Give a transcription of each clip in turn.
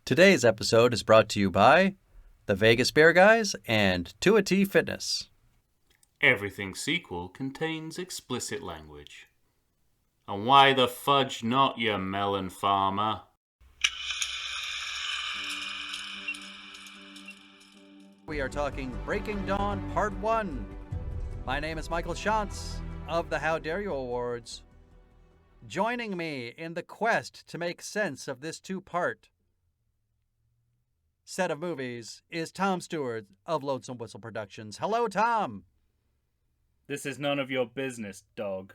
Today's episode is brought to you by the Vegas Bear Guys and 2T Fitness. Everything sequel contains explicit language. And why the fudge not, you melon farmer? We are talking Breaking Dawn Part 1. My name is Michael Shantz of the How Dare You Awards. Joining me in the quest to make sense of this two-part set of movies is Tom Stewart of Lonesome Whistle Productions. Hello, Tom. This is none of your business, dog.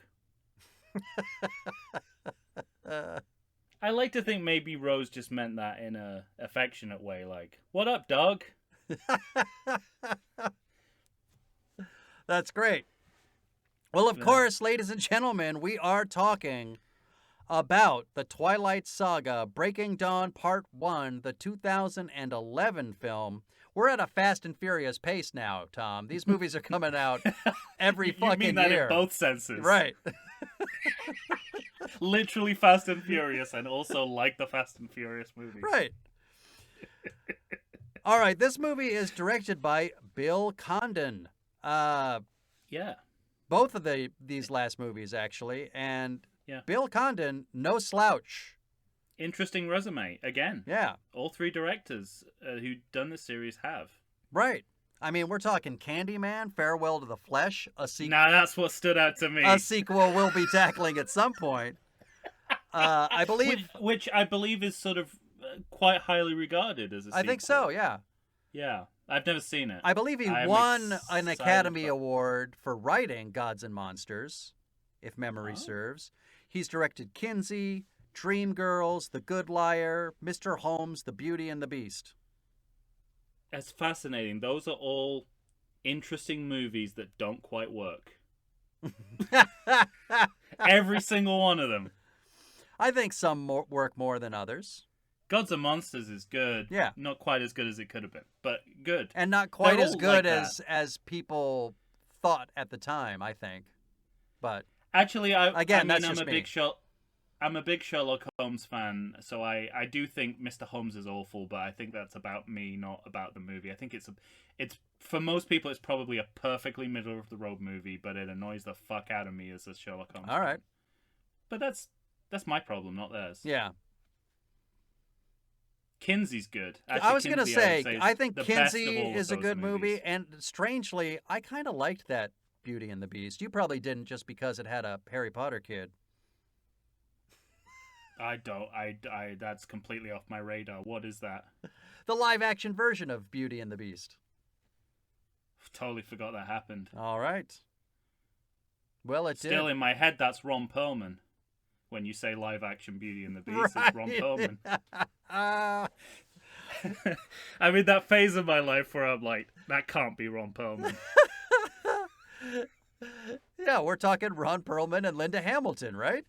I like to think maybe Rose just meant that in a affectionate way, like, "What up, dog?" That's great. Well, of course, ladies and gentlemen, we are talking about the Twilight Saga, Breaking Dawn Part 1, the 2011 film. We're at a fast and furious pace now, Tom. These movies are coming out every fucking year. You mean that in both senses. Right. Literally Fast and Furious, and also like the Fast and Furious movies. Right. All right, this movie is directed by Bill Condon. Yeah. Both of these last movies, actually, and yeah. Bill Condon, no slouch. Interesting resume, again. Yeah. All three directors who've done the series have. Right. I mean, we're talking Candyman, Farewell to the Flesh, a sequel. Nah, that's what stood out to me. A sequel we'll be tackling at some point. I believe... Which I believe is sort of quite highly regarded as a sequel. I think so, yeah. Yeah. I've never seen it. I believe he won an Academy Award for writing Gods and Monsters, if memory serves. He's directed Kinsey, Dreamgirls, The Good Liar, Mr. Holmes, The Beauty and the Beast. That's fascinating. Those are all interesting movies that don't quite work. Every single one of them. I think some work more than others. Gods and Monsters is good. Yeah. Not quite as good as it could have been, but good. And not quite They're as all good like as people thought at the time, I think. But actually, I'm a big Sherlock Holmes fan, so I do think Mr. Holmes is awful, but I think that's about me, not about the movie. I think it's for most people, it's probably a perfectly middle of the road movie, but it annoys the fuck out of me as a Sherlock Holmes all right. fan. But that's my problem, not theirs. Yeah. Kinsey's good. Actually, I was going to say, I think Kinsey is a good movies. movie, and strangely, I kind of liked that Beauty and the Beast. You probably didn't just because it had a Harry Potter kid. I don't. That's completely off my radar. What is that? The live-action version of Beauty and the Beast. Totally forgot that happened. All right. Well, it Still did. in my head, that's Ron Perlman. When you say live-action Beauty and the Beast, right. it's Ron Perlman. I'm in that phase of my life where I'm like, that can't be Ron Perlman. Yeah, we're talking Ron Perlman and Linda Hamilton, right?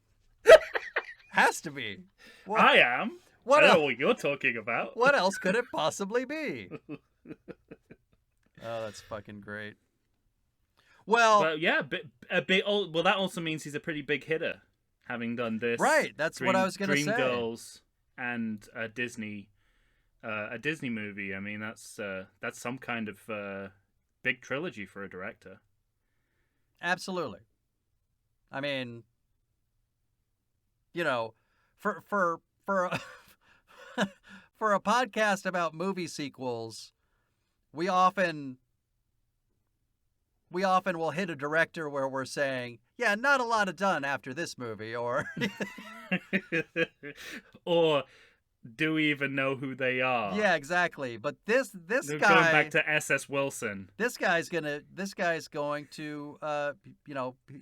Has to be. What? I am. I don't know what you're talking about. What else could it possibly be? Oh, that's fucking great. Well, but yeah, well, that also means he's a pretty big hitter, having done this. Right, that's what I was going to say. Dreamgirls and a Disney movie. I mean, that's some kind of big trilogy for a director. Absolutely. I mean, you know, for a, for a podcast about movie sequels, we often will hit a director where we're saying, yeah, not a lot of done after this movie, or or do we even know who they are? Yeah, exactly. But this They're guy, going back to S.S. Wilson. This guy's going to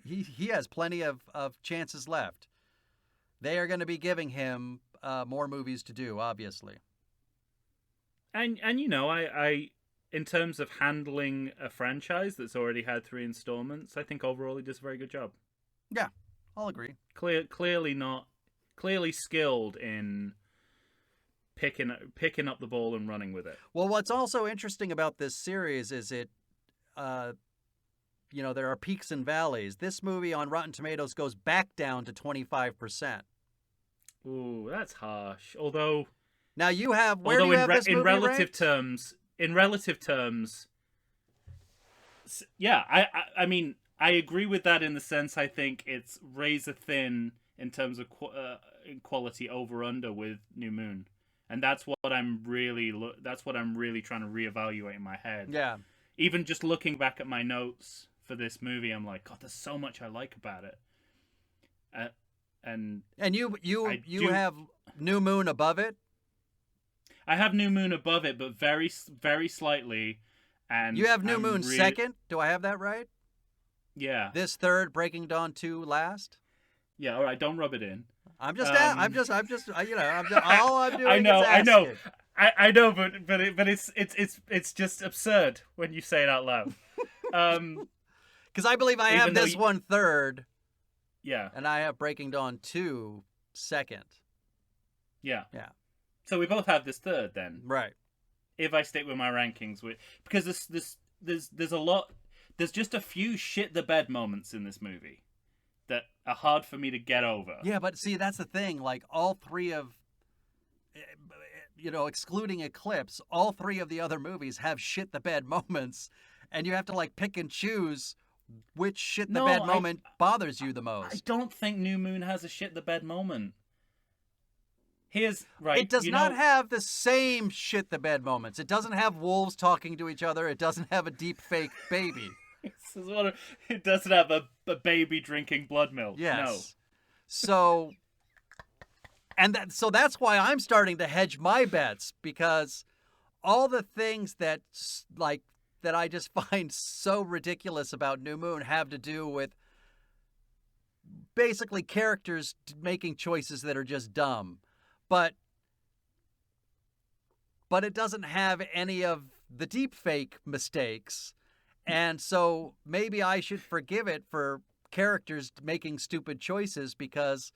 he has plenty of chances left. They are going to be giving him more movies to do, obviously. And I in terms of handling a franchise that's already had 3 installments, I think overall he does a very good job. Yeah, I'll agree. Clearly skilled in picking up the ball and running with it. Well, what's also interesting about this series is there are peaks and valleys. This movie on Rotten Tomatoes goes back down to 25%. Ooh, that's harsh. Although Now you have where do you have this movie in relative terms, yeah, I mean, I agree with that in the sense I think it's razor thin in terms of quality over under with New Moon, and that's what I'm really trying to reevaluate in my head. Yeah. Even just looking back at my notes for this movie, I'm like, God, there's so much I like about it. And you have New Moon above it. I have New Moon above it, but very, very slightly. And you have New Moon second. Do I have that right? Yeah. This third, Breaking Dawn 2 last. Yeah. All right. Don't rub it in. I'm just you know, all I'm doing. I know. Is asking. I know, but it's just absurd when you say it out loud. Because I believe I have this one third. Yeah. And I have Breaking Dawn 2 second. Yeah. Yeah. So we both have this third then. Right. If I stick with my rankings, because there's a lot, there's just a few shit the bed moments in this movie that are hard for me to get over. Yeah, but see, that's the thing. Like all three of, you know, excluding Eclipse, all three of the other movies have shit the bed moments, and you have to like pick and choose which shit the bed moment bothers you the most. I don't think New Moon has a shit the bed moment. It does not have the same shit the bed moments. It doesn't have wolves talking to each other. It doesn't have a deep fake baby. It doesn't have a baby drinking blood milk. Yes. No. So, so that's why I'm starting to hedge my bets, because all the things that I just find so ridiculous about New Moon have to do with basically characters making choices that are just dumb. But it doesn't have any of the deep fake mistakes. And so maybe I should forgive it for characters making stupid choices, because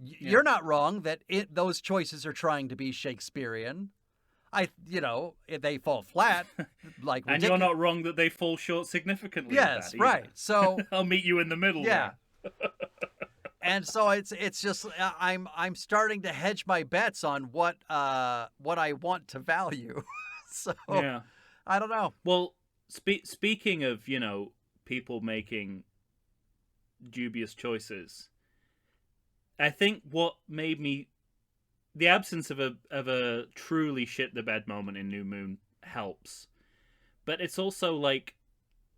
you're not wrong that those choices are trying to be Shakespearean. If they fall flat, like and you're not wrong that they fall short significantly. Yes, right. So I'll meet you in the middle. Yeah. And so it's just I'm starting to hedge my bets on what I want to value. So yeah. I don't know. Well, speaking of, people making dubious choices, I think what made me the absence of a truly shit the bed moment in New Moon helps, but it's also like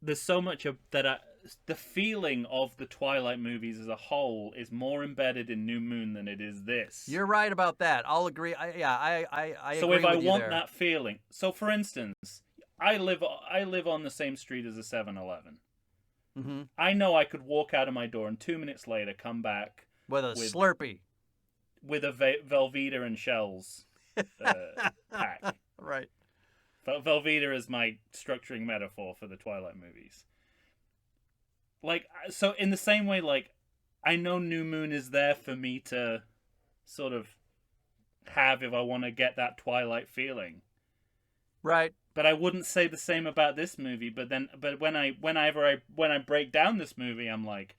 there's so much of that. The feeling of the Twilight movies as a whole is more embedded in New Moon than it is this. You're right about that. I'll agree. I so agree if I with you want there. that feeling, so for instance, I live on the same street as a 7-Eleven. Mm-hmm. I know I could walk out of my door and 2 minutes later come back with a Slurpee, with a Velveeta and Shells pack. Right. Velveeta is my structuring metaphor for the Twilight movies. Like, so in the same way, like, I know New Moon is there for me to sort of have if I want to get that Twilight feeling. Right. But I wouldn't say the same about this movie. But when I break down this movie, I'm like,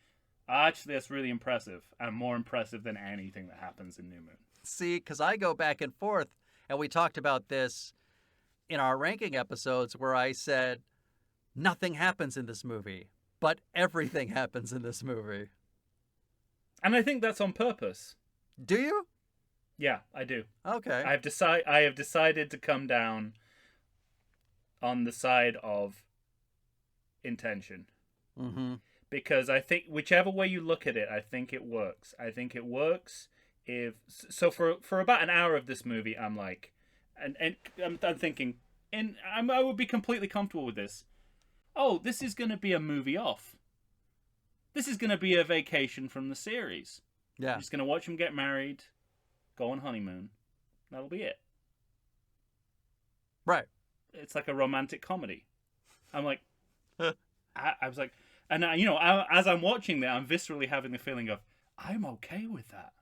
actually, that's really impressive, and more impressive than anything that happens in New Moon. See, because I go back and forth, and we talked about this in our ranking episodes, where I said nothing happens in this movie, but everything happens in this movie. And I think that's on purpose. Do you? Yeah, I do. Okay. I have decided to come down on the side of intention. Mm-hmm. Because I think whichever way you look at it, I think it works. I think it works if so. For about an hour of this movie, I'm like, and I'm thinking, I would be completely comfortable with this. Oh, this is going to be a movie off. This is going to be a vacation from the series. Yeah. I'm just going to watch them get married, go on honeymoon. That'll be it. Right. It's like a romantic comedy. I'm like, I was like, and as I'm watching that, I'm viscerally having the feeling of, I'm okay with that.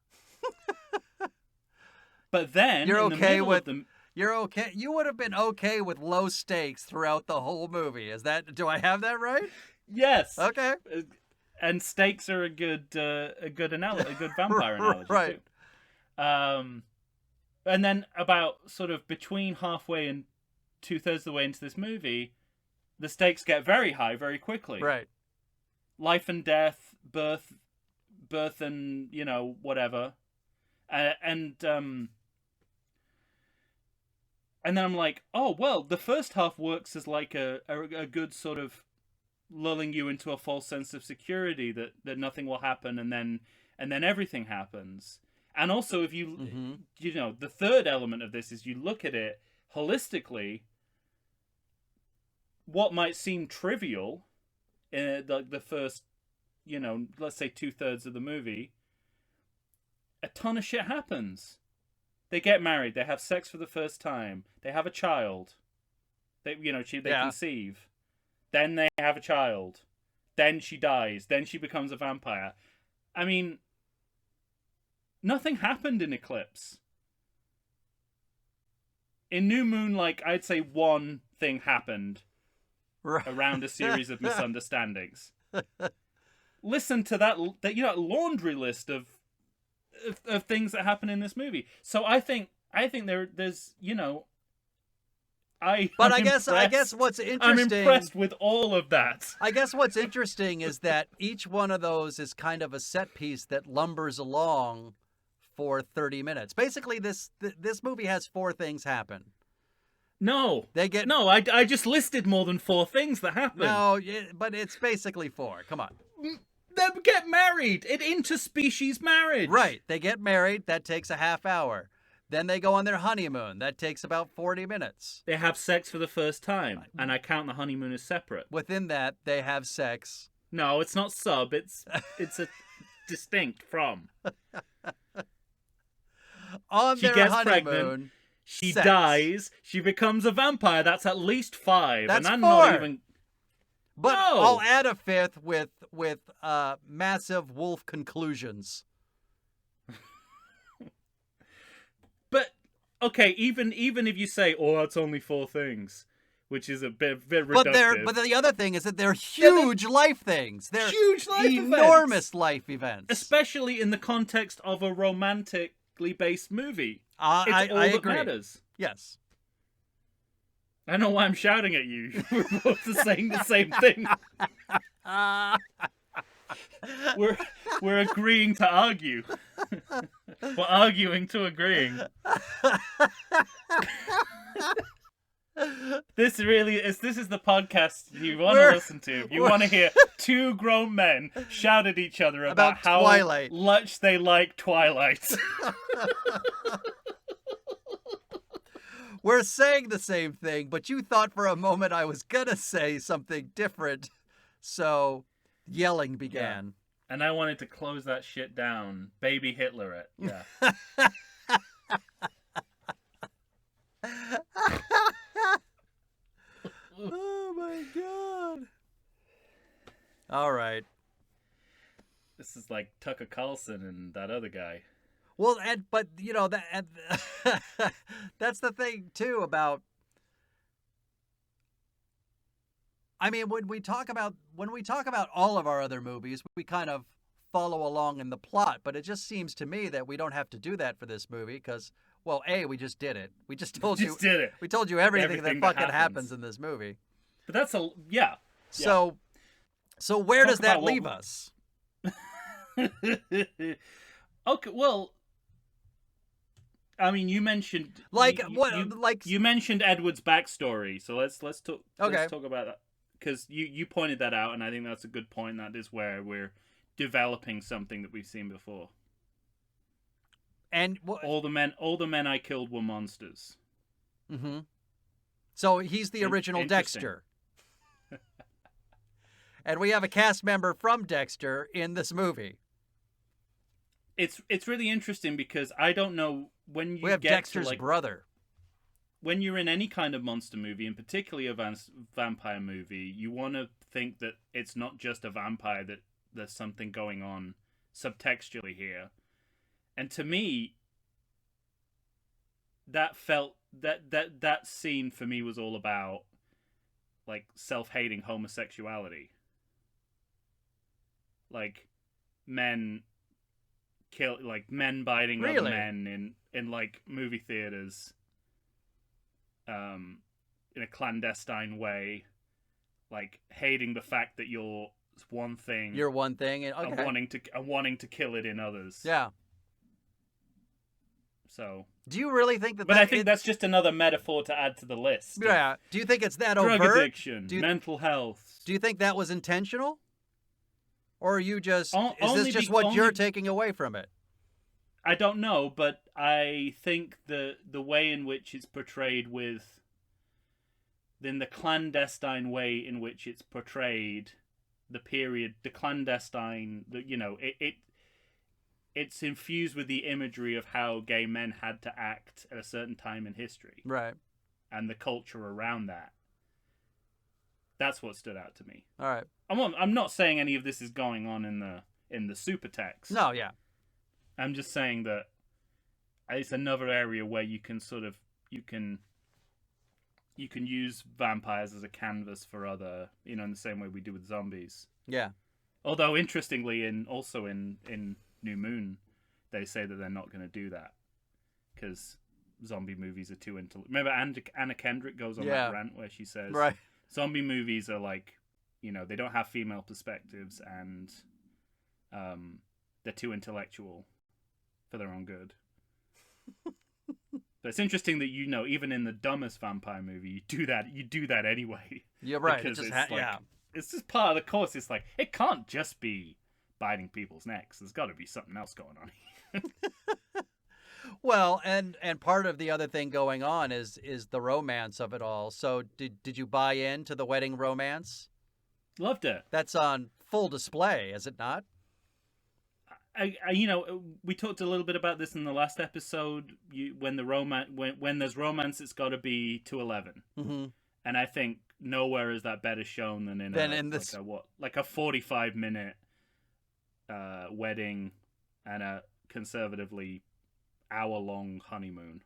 But then you're okay with them. You're okay. You would have been okay with low stakes throughout the whole movie. Do I have that right? Yes. Okay. And stakes are a good vampire analogy right. too. And then about sort of between halfway and 2/3 of the way into this movie, the stakes get very high very quickly. Right. Life and death, birth and, whatever. And then I'm like, oh, well, the first half works as like a good sort of lulling you into a false sense of security that nothing will happen, and then everything happens. And also, if you, the third element of this is you look at it holistically, what might seem trivial in the first, let's say 2/3 of the movie, a ton of shit happens. They get married. They have sex for the first time. They have a child. They conceive. Then they have a child. Then she dies. Then she becomes a vampire. I mean, nothing happened in Eclipse. In New Moon, I'd say one thing happened around a series of misunderstandings. Listen to that laundry list of things that happen in this movie. So I think there's I guess what's interesting, I'm impressed with all of that. I guess what's interesting is that each one of those is kind of a set piece that lumbers along for 30 minutes. Basically, this movie has 4 things happen. No, I just listed more than 4 things that happen. No, but it's basically 4. Come on. They get married. An interspecies marriage. Right. They get married. That takes a half hour. Then they go on their honeymoon. That takes about 40 minutes. They have sex for the first time, and I count the honeymoon as separate. Within that, they have sex. No, it's not sub. It's a distinct from. On she their gets honeymoon, pregnant. She sex. Dies. She becomes a vampire. That's at least 5. That's and I'm 4. not even. But no. I'll add a 5th with massive wolf conclusions. But okay, even if you say, "Oh, that's only 4 things," which is a bit reductive. But the other thing is that they're huge life things. They're huge life enormous events. Life events, especially in the context of a romantically based movie. I that agree. Matters. Yes. I know why I'm shouting at you. We're both saying the same thing. We're agreeing to argue. We're arguing to agreeing. This is the podcast you want to listen to. If you want to hear 2 grown men shout at each other about how Twilight. much they like Twilight. We're saying the same thing, but you thought for a moment I was gonna say something different, so yelling began. Yeah. And I wanted to close that shit down. Baby Hitler it. Yeah. Oh my god. All right. This is like Tucker Carlson and that other guy. Well, but that's the thing too about. I mean, when we talk about all of our other movies, we kind of follow along in the plot, but it just seems to me that we don't have to do that for this movie because, well, we just did it. We just told you. Did it. We told you everything that fucking happens in this movie. But that's yeah. So where does that leave us? Okay, well, I mean, you mentioned you mentioned Edward's backstory, so let's talk. Okay. Let's talk about that because you pointed that out, and I think that's a good point. That is where we're developing something that we've seen before. And all the men I killed were monsters. Mm-hmm. So he's the original Dexter. And we have a cast member from Dexter in this movie. It's really interesting because I don't know when you have get Dexter's to, brother. When you're in any kind of monster movie, and particularly a vampire movie, you want to think that it's not just a vampire, that there's something going on subtextually here. And to me, that scene for me was all about like self-hating homosexuality. Like men biting other men in like movie theaters, in a clandestine way, like hating the fact that you're one thing. You're one thing, and okay. and wanting to kill it in others. Yeah. So. Do you really think that? But I think that's just another metaphor to add to the list. Yeah. Do you think it's that drug overt? Addiction, mental health. Do you think that was intentional, or are you just? Is this just what you're taking away from it? I don't know, but I think the way in which it's portrayed in the clandestine way in which it's portrayed, the clandestine, it's infused with the imagery of how gay men had to act at a certain time in history. Right. And the culture around that. That's what stood out to me. All right. I'm not saying any of this is going on in the super text. No, yeah. I'm just saying that it's another area where you can use vampires as a canvas for other, in the same way we do with zombies. Yeah. Although interestingly, in New Moon, they say that they're not going to do that because zombie movies are too Remember Anna Kendrick goes on that rant where she says, right, zombie movies are like, they don't have female perspectives and they're too intellectual for their own good. But it's interesting that even in the dumbest vampire movie, you do that anyway. You're right. Because it's just part of the course. It's like it can't just be biting people's necks. There's got to be something else going on here. Well, and part of the other thing going on is the romance of it all. So did you buy into the wedding romance? Loved it. That's on full display, is it not? We talked a little bit about this in the last episode. When there's romance, it's got to be to 11. Mm-hmm. And I think nowhere is that better shown than in this, like a 45-minute wedding and a conservatively hour-long honeymoon.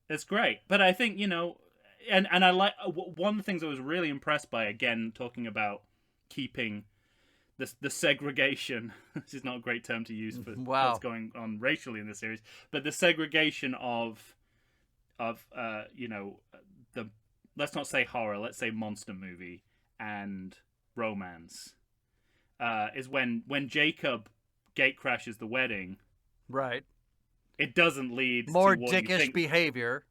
It's great, but I think and I like one of the things I was really impressed by. Again, talking about keeping the segregation. This is not a great term to use for what's going on racially in this series, but the segregation of the, let's not say horror, let's say monster movie and romance, is when Jacob gate crashes the wedding. Right. It doesn't lead more to what dickish behavior.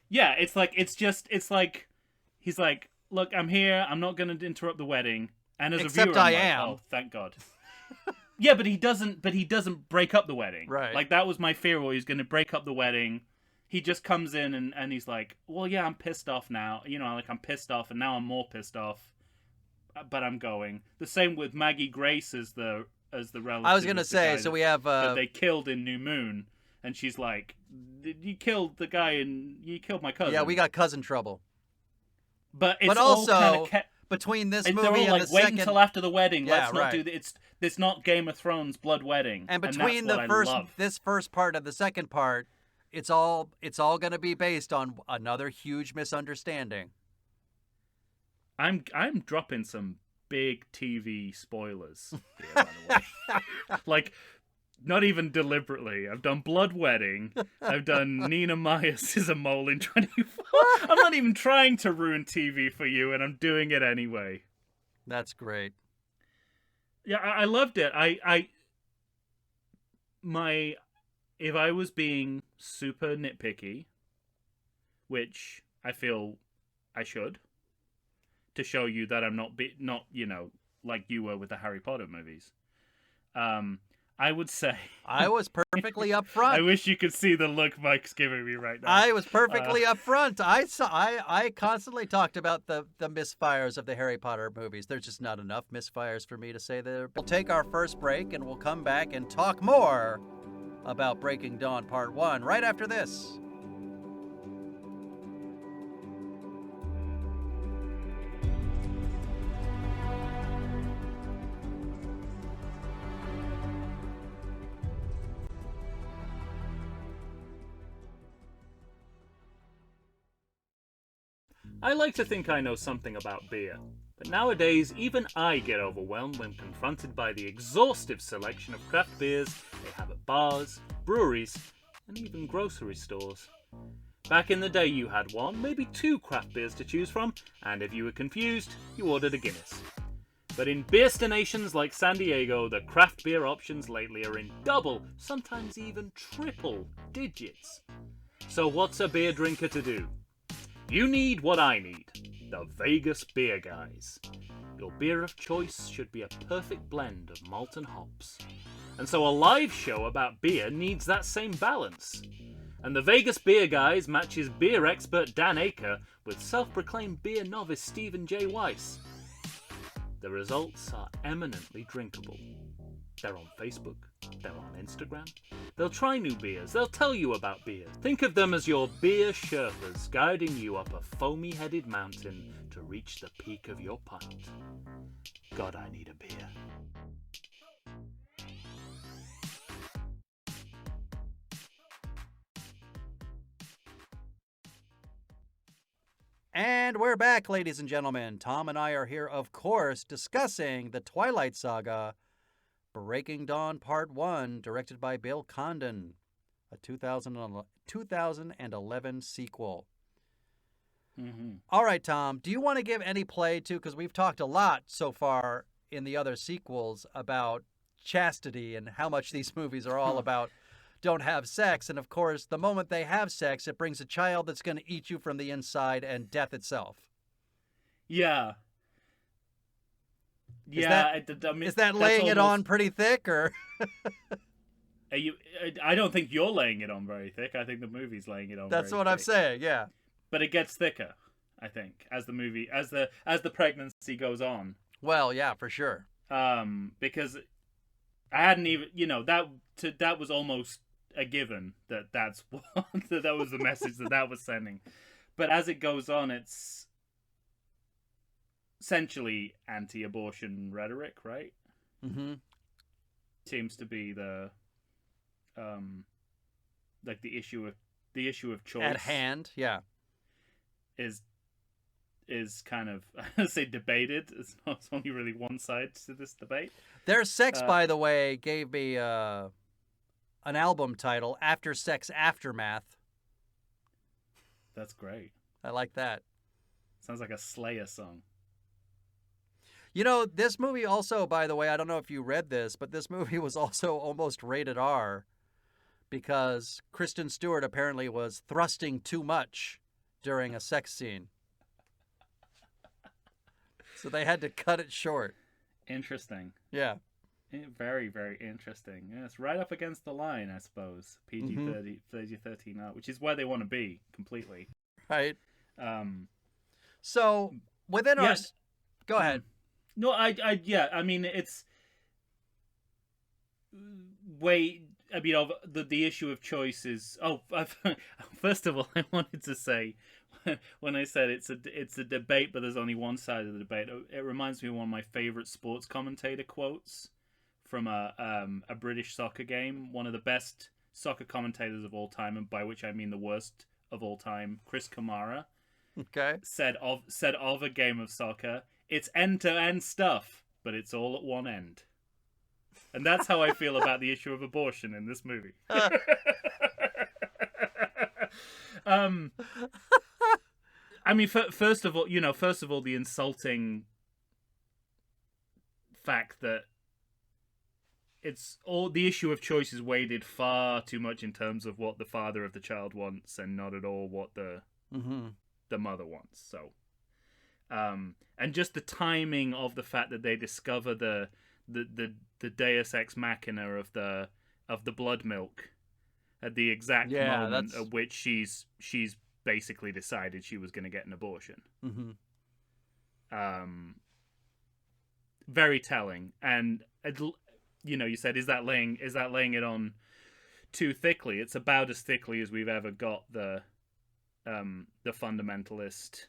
Yeah, it's like he's like, look, I'm here. I'm not going to interrupt the wedding. And as Except a viewer, I am. Oh, thank God. Yeah, but he doesn't break up the wedding. Right. Like that was my fear. Where he's going to break up the wedding. He just comes in and he's like, well, yeah, I'm pissed off now. I'm pissed off, and now I'm more pissed off. But I'm going. The same with Maggie Grace as the relative. I was going to say, so we have that they killed in New Moon, and she's like, you killed the guy and you killed my cousin. Yeah, we got cousin trouble. But it's also all kind of between this movie they're all and like, the wait second... until after the wedding. Yeah, Let's not do that. It's not Game of Thrones blood wedding. And between this first part and the second part, it's all going to be based on another huge misunderstanding. I'm dropping some big TV spoilers here, by the way. Like, not even deliberately. I've done Blood Wedding. I've done Nina Myers is a mole in 24. I'm not even trying to ruin TV for you, and I'm doing it anyway. That's great. Yeah, I loved it. If I was being super nitpicky, which I feel I should, to show you that I'm not like you were with the Harry Potter movies, I would say I was perfectly upfront. I wish you could see the look Mike's giving me right now. I was perfectly upfront. I constantly talked about the misfires of the Harry Potter movies. There's just not enough misfires for me to say there. We'll take our first break and we'll come back and talk more about Breaking Dawn Part 1 right after this. I like to think I know something about beer, But nowadays, even I get overwhelmed when confronted by the exhaustive selection of craft beers they have at bars, breweries, and even grocery stores. Back in the day you had one, maybe two craft beers to choose from, and if you were confused, you ordered a Guinness. But in beerstinations like San Diego, the craft beer options lately are in double, sometimes even triple digits. So what's a beer drinker to do? You need what I need. The Vegas Beer Guys. Your beer of choice should be a perfect blend of malt and hops. And so a live show about beer needs that same balance. And the Vegas Beer Guys matches beer expert Dan Aker with self-proclaimed beer novice Stephen J. Weiss. The results are eminently drinkable. They're on Facebook, they're on Instagram. They'll try new beers, they'll tell you about beer. Think of them as your beer Sherpas guiding you up a foamy-headed mountain to reach the peak of your pint. God, I need a beer. And we're back, ladies and gentlemen. Tom and I are here, of course, discussing the Twilight Saga, Breaking Dawn Part 1, directed by Bill Condon, a 2011 sequel. Mm-hmm. All right, Tom, do you want to give any play to, because we've talked a lot so far in the other sequels about chastity and how much these movies are all about don't have sex. And of course, the moment they have sex, it brings a child that's going to eat you from the inside and death itself. Yeah. Is that laying it on pretty thick, or? I don't think you're laying it on very thick. I think the movie's laying it on. That's very what thick. I'm saying. Yeah. But it gets thicker, I think, as the pregnancy goes on. Well, yeah, for sure. Because I hadn't even, that was almost a given that's what that was the message that was sending. But as it goes on, it's essentially anti-abortion rhetoric, right? Mm-hmm. Seems to be the like the issue of choice at hand. Yeah, is kind of I say debated. It's only really one side to this debate. Their sex, by the way, gave me an album title, After Sex Aftermath. That's great. I like that. Sounds like a Slayer song. This movie also, by the way, I don't know if you read this, but this movie was also almost rated R because Kristen Stewart apparently was thrusting too much during a sex scene. So they had to cut it short. Interesting. Yeah. Very, very interesting. Yeah, it's right up against the line, I suppose. PG-13, which is where they want to be completely. Right. So within our... Go ahead. No, I mean, it's way... I mean, the issue of choice is... first of all, I wanted to say, when I said it's a debate, but there's only one side of the debate, it reminds me of one of my favorite sports commentator quotes from a British soccer game. One of the best soccer commentators of all time, and by which I mean the worst of all time, Chris Kamara. Okay. Said of a game of soccer, it's end-to-end stuff, but it's all at one end. And that's how I feel about the issue of abortion in this movie. I mean, first of all, the insulting fact that it's all the issue of choice is weighted far too much in terms of what the father of the child wants, and not at all what the mother wants. So, and just the timing of the fact that they discover the Deus Ex Machina of the blood milk at the exact moment at which she's basically decided she was going to get an abortion. Very telling. And you said, is that laying it on too thickly? It's about as thickly as we've ever got the fundamentalist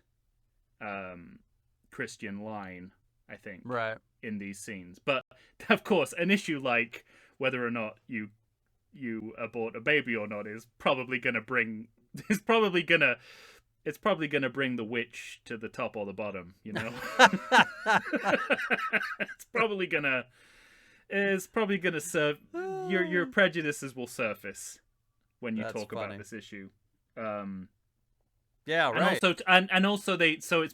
Christian line, I think, right, in these scenes. But of course, an issue like whether or not you abort a baby or not is probably gonna it's probably going to bring the witch to the top or the bottom, you know. it's probably gonna serve your prejudices will surface when you talk about this issue. Yeah, right. And also there's two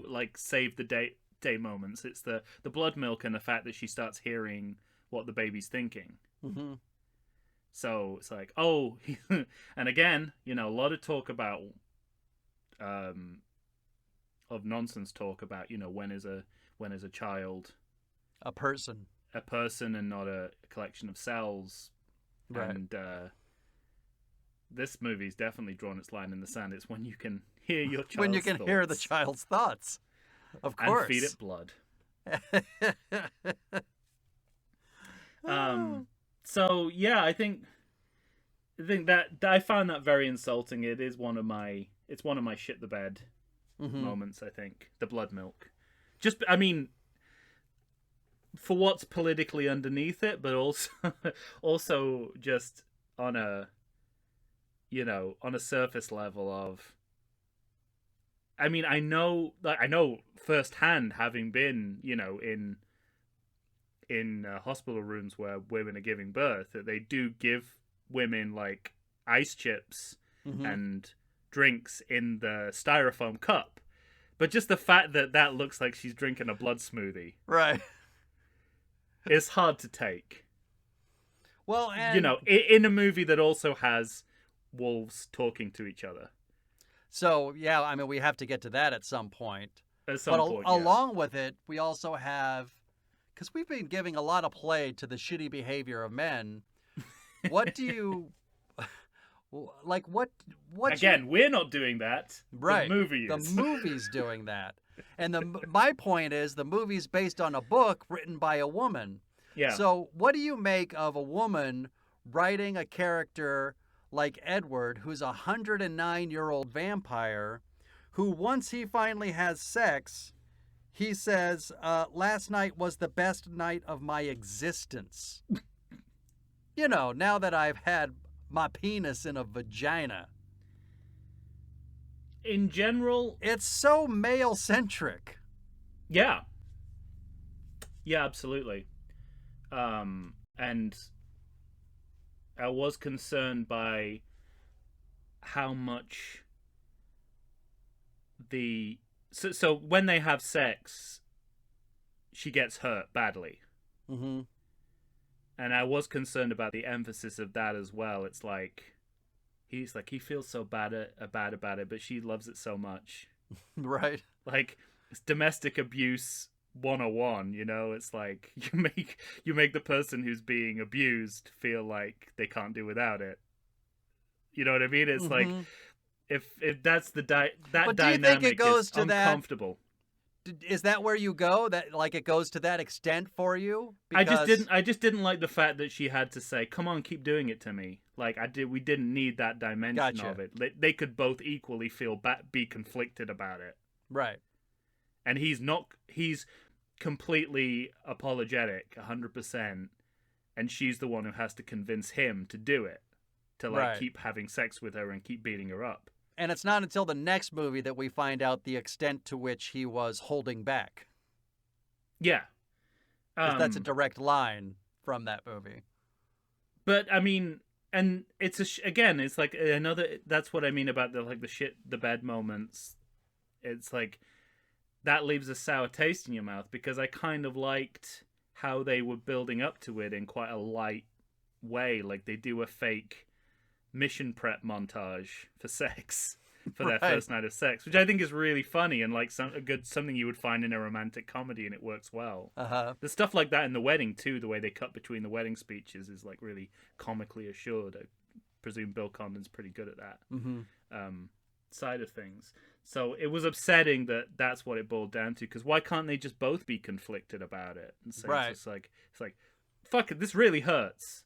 like save the day moments. It's the blood milk and the fact that she starts hearing what the baby's thinking. Mm-hmm. So it's like, oh, and again, you know, a lot of talk about, of nonsense talk about, you know, when is a child a person and not a collection of cells, right. And this movie's definitely drawn its line in the sand. It's when you can hear your child's when you can thoughts. Hear the child's thoughts, of course, and feed it blood. So yeah, I think that I found that very insulting. It is one of my shit the bed moments. I think the blood milk, just I mean, for what's politically underneath it, but also just on a surface level of. I mean, I know firsthand, having been, you know, in hospital rooms where women are giving birth, that they do give women like ice chips and drinks in the styrofoam cup, but just the fact that looks like she's drinking a blood smoothie, right, is hard to take. Well, and... you know, in a movie that also has wolves talking to each other. So yeah, I mean, we have to get to that at some point. Along with it, we also have, because we've been giving a lot of play to the shitty behavior of men. What do you like? What? Again, we're not doing that. Right. The movie is. The movie's doing that. And my point is, the movie's based on a book written by a woman. Yeah. So what do you make of a woman writing a character like Edward, who's a 109-year-old vampire, who once he finally has sex, he says, last night was the best night of my existence. You know, now that I've had my penis in a vagina. In general, it's so male-centric. Yeah. Yeah, absolutely. And I was concerned by how much so when they have sex, she gets hurt badly. Mm-hmm. And I was concerned about the emphasis of that as well. It's like he feels so bad about it, but she loves it so much. Right. Like, it's domestic abuse 101, you know? It's like you make the person who's being abused feel like they can't do without it. You know what I mean? It's like if that's the that but dynamic, do you think it goes to uncomfortable. Is that where you go? That like it goes to that extent for you? Because... I just didn't like the fact that she had to say, "Come on, keep doing it to me." Like we didn't need that dimension of it. They could both equally be conflicted about it. Right. And he's completely apologetic, 100%, and she's the one who has to convince him to do it, to keep having sex with her and keep beating her up. And it's not until the next movie that we find out the extent to which he was holding back. Yeah. That's a direct line from that movie. But, I mean, and it's again, it's like another, that's what I mean about the bad moments. It's like, that leaves a sour taste in your mouth, because I kind of liked how they were building up to it in quite a light way. Like, they do a fake mission prep montage for sex, for their first night of sex, which I think is really funny and like something you would find in a romantic comedy, and it works well. There's stuff like that in the wedding too. The way they cut between the wedding speeches is like really comically assured. I presume Bill Condon's pretty good at that side of things. So it was upsetting that that's what it boiled down to, because why can't they just both be conflicted about it and say it's like fuck it, this really hurts,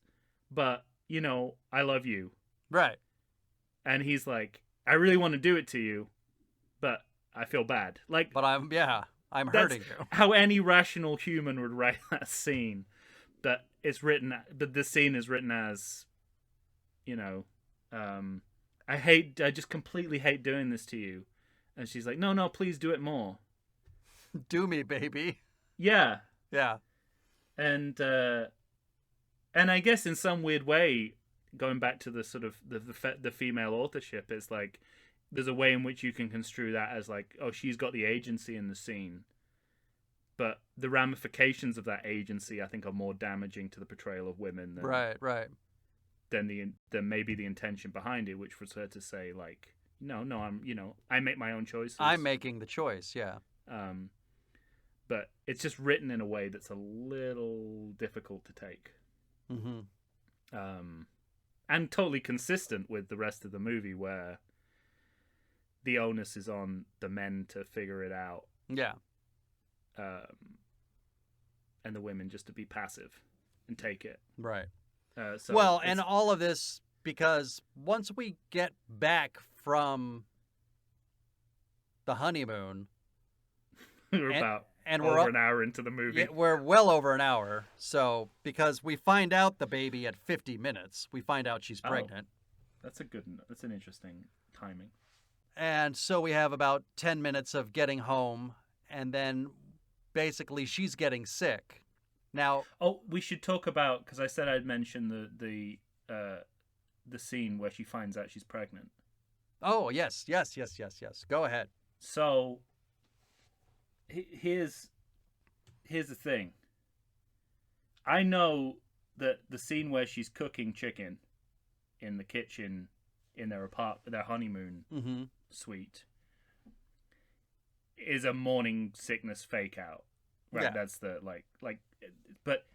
but you know, I love you. Right. And he's like, I really want to do it to you, but I feel bad. Like, but I'm hurting you. How any rational human would write that scene. But the scene is written as, you know, I just completely hate doing this to you. And she's like, no, please do it more. Do me, baby. Yeah. Yeah. And I guess in some weird way, going back to the sort of the female authorship, it's like there's a way in which you can construe that as like, oh, she's got the agency in the scene. But the ramifications of that agency, I think, are more damaging to the portrayal of women than maybe the intention behind it, which was her to say like, no, I make my own choices. I'm making the choice, yeah. But it's just written in a way that's a little difficult to take. Mm-hmm. And totally consistent with the rest of the movie, where the onus is on the men to figure it out. Yeah. And the women just to be passive and take it. Right. And all of this, because once we get back from the honeymoon, we're over an hour into the movie. Yeah, we're well over an hour. So, because we find out the baby at 50 minutes, we find out she's pregnant. That's an interesting timing. And so we have about 10 minutes of getting home, and then basically she's getting sick. Now, we should talk about, because I said I'd mention the scene where she finds out she's pregnant. Oh, yes. Go ahead. So here's the thing. I know that the scene where she's cooking chicken in the kitchen in their honeymoon suite is a morning sickness fake out. Right, yeah. That's the but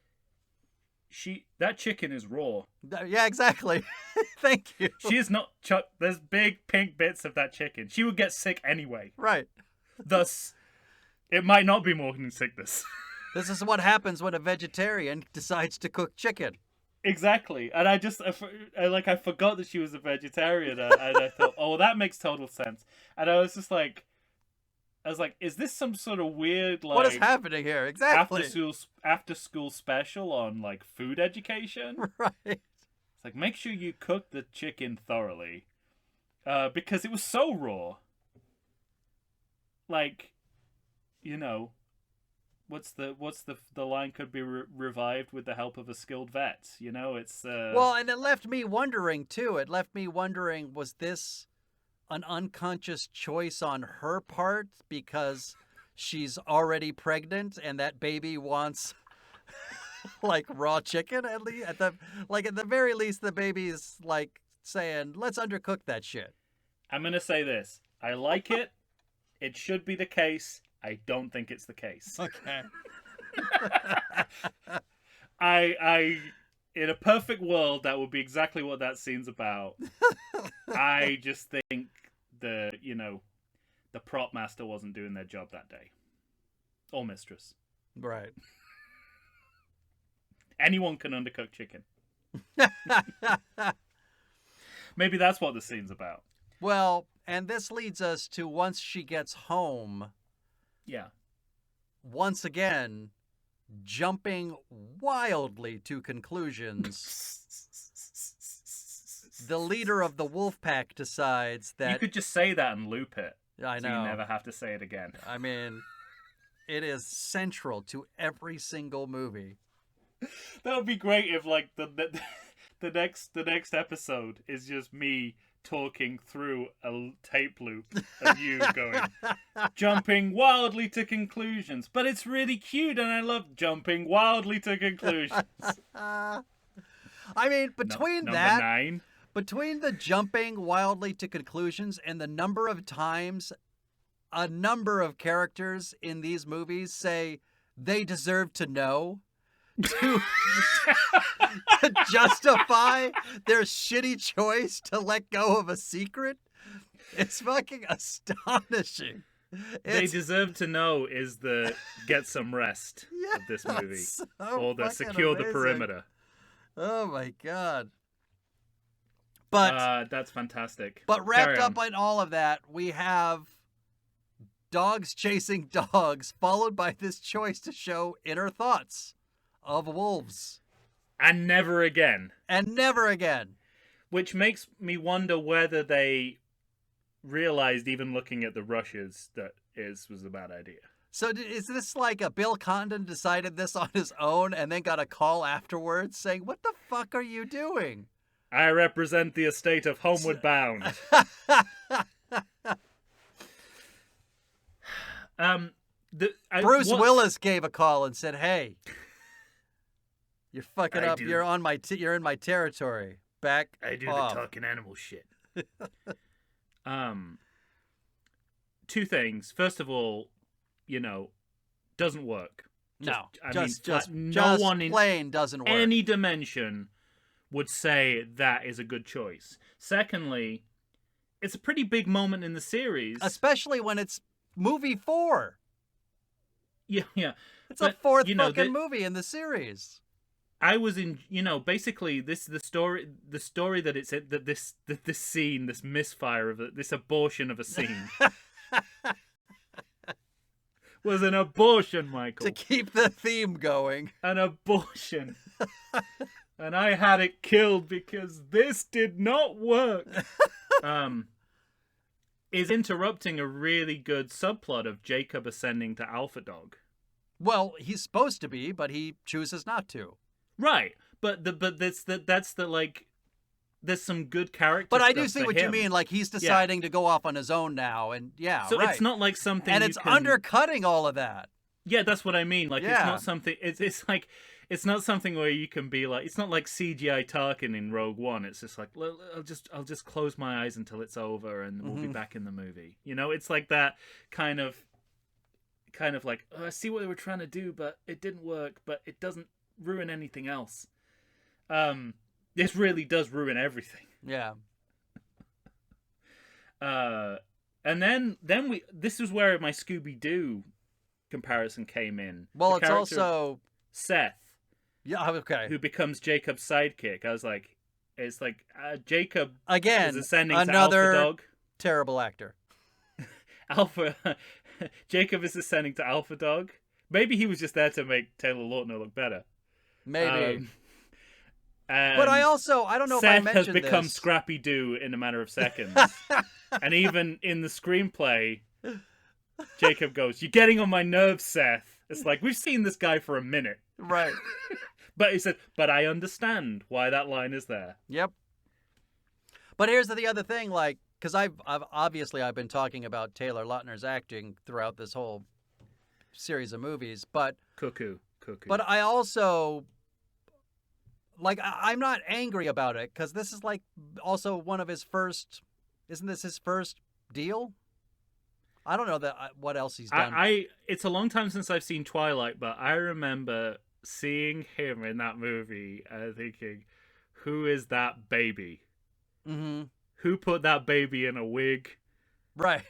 that chicken is raw. Yeah, exactly. Thank you. She is not there's big pink bits of that chicken. She would get sick anyway. Right. Thus, it might not be morning sickness. This is what happens when a vegetarian decides to cook chicken. Exactly. And I forgot that she was a vegetarian, and I thought, oh, that makes total sense. And I was like, is this some sort of weird, like, what is happening here? Exactly. After school special on like food education? Right. It's like, make sure you cook the chicken thoroughly, because it was so raw. Like, what's the line could be revived with the help of a skilled vet? It's well, and it left me wondering too. It left me wondering, was this an unconscious choice on her part because she's already pregnant and that baby wants like raw chicken? At the very least, the baby's like saying, "Let's undercook that shit." I'm gonna say this: I like it. It should be the case. I don't think it's the case. Okay. I in a perfect world, that would be exactly what that scene's about. I just think the prop master wasn't doing their job that day. Or mistress. Right. Anyone can undercook chicken. Maybe that's what the scene's about. Well, and this leads us to once she gets home. Yeah. Once again, jumping wildly to conclusions. The leader of the wolf pack decides that... You could just say that and loop it. I know. So you never have to say it again. I mean, it is central to every single movie. That would be great if, like, the next episode is just me talking through a tape loop of you going, jumping wildly to conclusions. But it's really cute, and I love jumping wildly to conclusions. I mean, between Number that... 9. Between the jumping wildly to conclusions and the number of times a number of characters in these movies say they deserve to know to justify their shitty choice to let go of a secret, it's fucking astonishing. They deserve to know is the get some rest of this movie. So or the secure amazing. The perimeter. Oh my god. But that's fantastic. But wrapped up in all of that, we have dogs chasing dogs, followed by this choice to show inner thoughts of wolves. And never again. And never again. Which makes me wonder whether they realized, even looking at the rushes, that it was a bad idea. So is this like a Bill Condon decided this on his own and then got a call afterwards saying, "What the fuck are you doing?" I represent the estate of Homeward Bound. Bruce Willis gave a call and said, "Hey, you're fucking up. You're on my. You're in my territory. Back I do off." the talking animal shit. Two things. First of all, doesn't work. No one in plain doesn't work. Any dimension would say that is a good choice. Secondly, it's a pretty big moment in the series, especially when it's movie 4. Yeah. It's a fourth fucking movie in the series. I was in, basically the story that it's that this scene, this misfire of this abortion of a scene was an abortion, Michael. To keep the theme going. An abortion. And I had it killed because this did not work. Is interrupting a really good subplot of Jacob ascending to Alpha Dog. Well, he's supposed to be, but he chooses not to. Right, but that's like, there's some good character. But I stuff do see for what him. you mean. Like, he's deciding to go off on his own now, and So right. it's not like something, and it's undercutting all of that. Yeah, that's what I mean. Like, it's not something. It's like, it's not something where you can be like, it's not like CGI Tarkin in Rogue One. It's just like, I'll just close my eyes until it's over, and we'll be back in the movie. It's like that kind of like, I see what they were trying to do, but it didn't work. But it doesn't ruin anything else. This really does ruin everything. Yeah. And then this was where my Scooby-Doo comparison came in. Well, it's also Seth. Yeah, okay. Who becomes Jacob's sidekick. I was like, it's like Jacob again is ascending another to Alpha Dog. Terrible actor. Jacob is ascending to Alpha Dog. Maybe he was just there to make Taylor Lautner look better. Maybe. But I don't know Seth if I mentioned has become this. Scrappy Doo in a matter of seconds. And even in the screenplay, Jacob goes, "You're getting on my nerves, Seth." It's like, we've seen this guy for a minute. Right. But he said, "But I understand why that line is there." Yep. But here's the other thing, like, because I've obviously been talking about Taylor Lautner's acting throughout this whole series of movies, but cuckoo. But I also, like, I'm not angry about it because this is like also one of his first. Isn't this his first deal? I don't know what else he's done. It's a long time since I've seen Twilight, but I remember seeing him in that movie and thinking, "Who is that baby? Mm-hmm. Who put that baby in a wig? Right.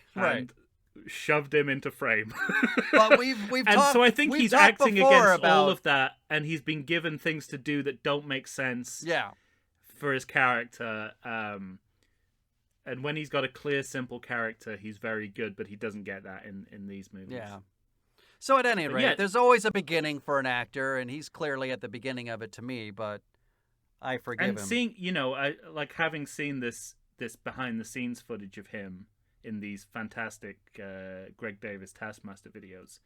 Shoved him into frame." But we've and talked, so I think he's acting against all of that, and he's been given things to do that don't make sense. Yeah. For his character, and when he's got a clear, simple character, he's very good, but he doesn't get that in these movies. Yeah. So at any rate, there's always a beginning for an actor, and he's clearly at the beginning of it to me, but I forgive him. And seeing, I like having seen this behind the scenes footage of him in these fantastic Greg Davis Taskmaster videos.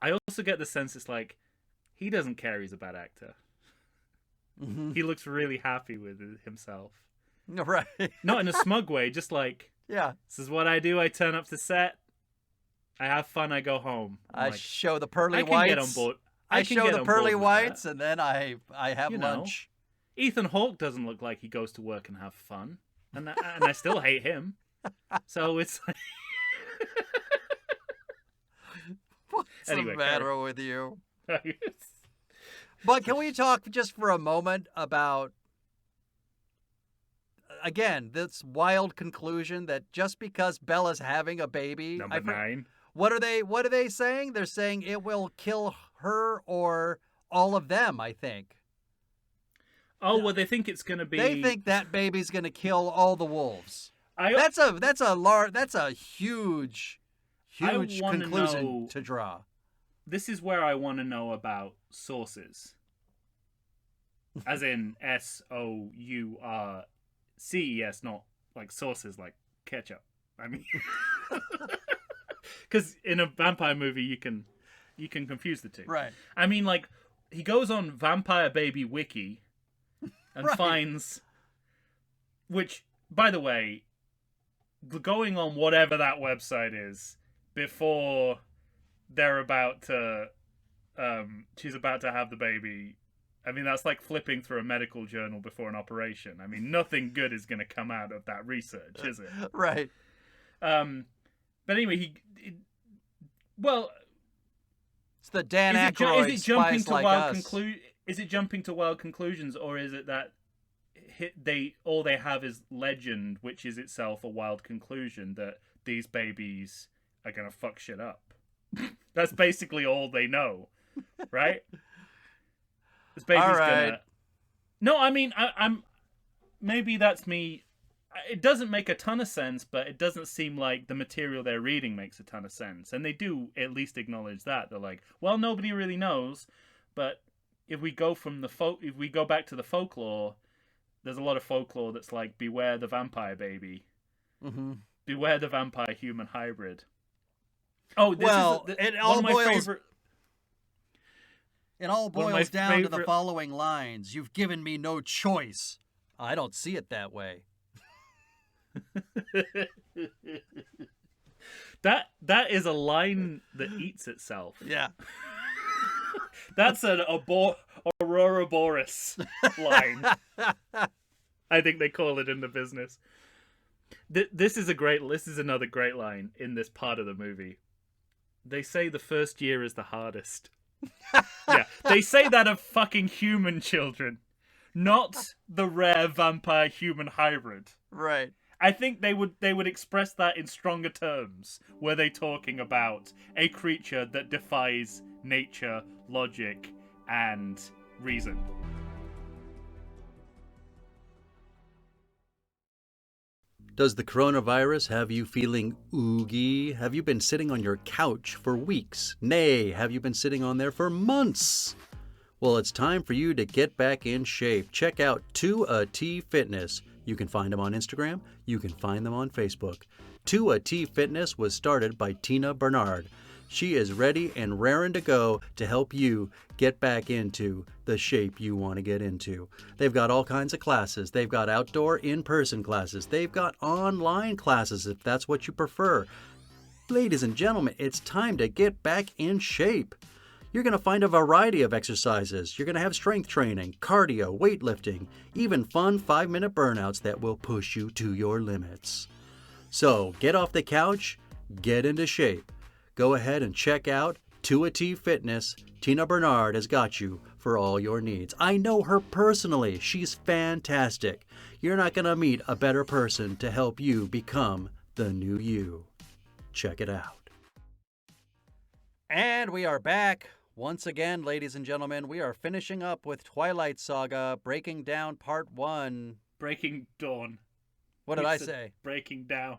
I also get the sense it's like he doesn't care he's a bad actor. Mm-hmm. He looks really happy with himself. Right. Not in a smug way, just like, yeah, this is what I do. I turn up to set. I have fun. I go home. I like, show the pearly whites. I can get on board. I show the pearly whites, and then I have lunch. Ethan Hawke doesn't look like he goes to work and have fun, and I still hate him. So it's like, what's the matter with you? But can we talk just for a moment about, again, this wild conclusion that just because Bella's having a baby, Number 9. What are they saying? They're saying it will kill her or all of them, I think. Oh, well, they think it's going to be. They think that baby's going to kill all the wolves. That's a huge conclusion to draw. This is where I want to know about sources. As in SOURCES. CES, not like sources like ketchup. I mean, because in a vampire movie you can confuse the two. Right. I mean, like, he goes on Vampire Baby Wiki and finds, which, by the way, going on whatever that website is before they're about to, she's about to have the baby. I mean, that's like flipping through a medical journal before an operation. I mean, nothing good is going to come out of that research, is it? Right. But anyway, it's the Dan Aykroyd is it jumping Spies to Like wild Us. Is it jumping to wild conclusions, or is it that all they have is legend, which is itself a wild conclusion that these babies are gonna fuck shit up? That's basically all they know, right? This baby's gonna. No, I mean, I'm. Maybe that's me. It doesn't make a ton of sense, but it doesn't seem like the material they're reading makes a ton of sense. And they do at least acknowledge that. They're like, well, nobody really knows, but if we go from if we go back to the folklore, there's a lot of folklore that's like, beware the vampire baby. Mm-hmm. Beware the vampire human hybrid. Oh, it all boils down to the following lines. You've given me no choice. I don't see it that way. that is a line that eats itself. Yeah. That's an Aurora Boreas line. I think they call it in the business. This is another great line in this part of the movie. They say the first year is the hardest. Yeah, they say that of fucking human children, not the rare vampire human hybrid. Right. I think they would express that in stronger terms. Were they talking about a creature that defies nature, logic, and reason? Does the coronavirus have you feeling oogie? Have you been sitting on your couch for weeks? Nay, have you been sitting on there for months? Well, it's time for you to get back in shape. Check out 2AT Fitness. You can find them on Instagram. You can find them on Facebook. 2AT Fitness was started by Tina Bernard. She is ready and raring to go to help you get back into the shape you want to get into. They've got all kinds of classes. They've got outdoor in-person classes. They've got online classes if that's what you prefer. Ladies and gentlemen, it's time to get back in shape. You're going to find a variety of exercises. You're going to have strength training, cardio, weightlifting, even fun 5-minute burnouts that will push you to your limits. So get off the couch, get into shape. Go ahead and check out 2AT Fitness. Tina Bernard has got you for all your needs. I know her personally. She's fantastic. You're not going to meet a better person to help you become the new you. Check it out. And we are back. Once again, ladies and gentlemen, we are finishing up with Twilight Saga, breaking down part 1. Breaking Dawn. What did I say? Breaking down.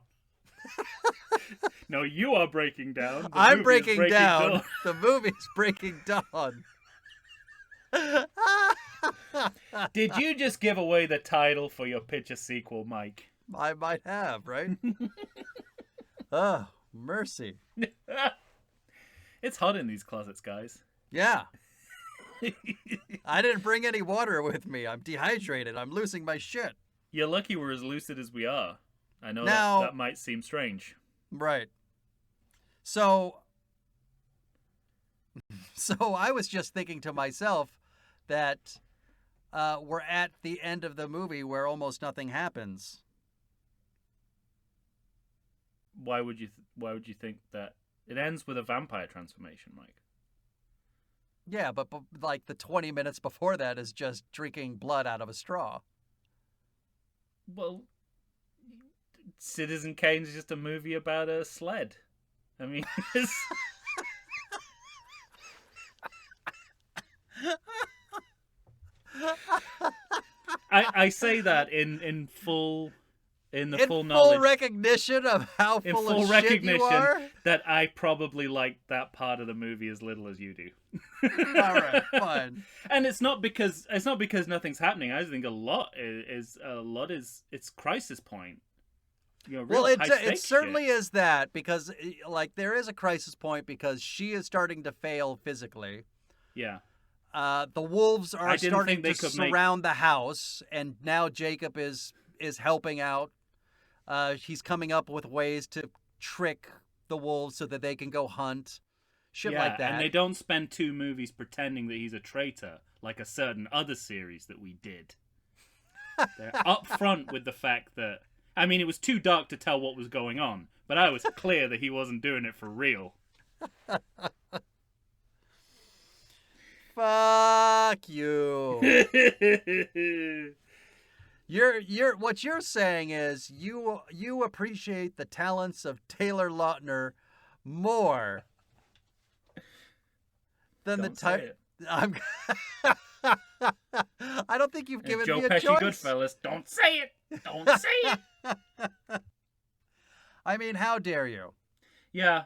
No, you are breaking down. I'm breaking down. Dawn. The movie's breaking dawn. Did you just give away the title for your picture sequel, Mike? I might have, right? Oh, mercy. It's hot in these closets, guys. Yeah. I didn't bring any water with me. I'm dehydrated. I'm losing my shit. You're lucky we're as lucid as we are. I know now, that might seem strange. Right. So I was just thinking to myself that we're at the end of the movie where almost nothing happens. Why would you think that? It ends with a vampire transformation, Mike. Yeah, but like the 20 minutes before that is just drinking blood out of a straw. Well, Citizen Kane's just a movie about a sled. I mean, I say that in full in the in full knowledge, full recognition of how in full full of shit recognition you are. that I probably liked that part of the movie as little as you do. All right, fine. And it's not because nothing's happening. I just think a lot is it's crisis point. You know, real Well, high-stakes it certainly shit. is that, because like there is a crisis point because she is starting to fail physically. Yeah. The wolves are starting to could surround the house, and now Jacob is helping out. He's coming up with ways to trick the wolves so that they can go hunt. Shit like that. And they don't spend 2 movies pretending that he's a traitor like a certain other series that we did. They're upfront with the fact that, I mean, it was too dark to tell what was going on, but I was clear that he wasn't doing it for real. Fuck you. You're what you're saying is you appreciate the talents of Taylor Lautner more than Don't the say it. I'm I don't think you've given Joe me a Pesci choice. Goodfellas. Don't say it. Don't say it. I mean, how dare you? Yeah.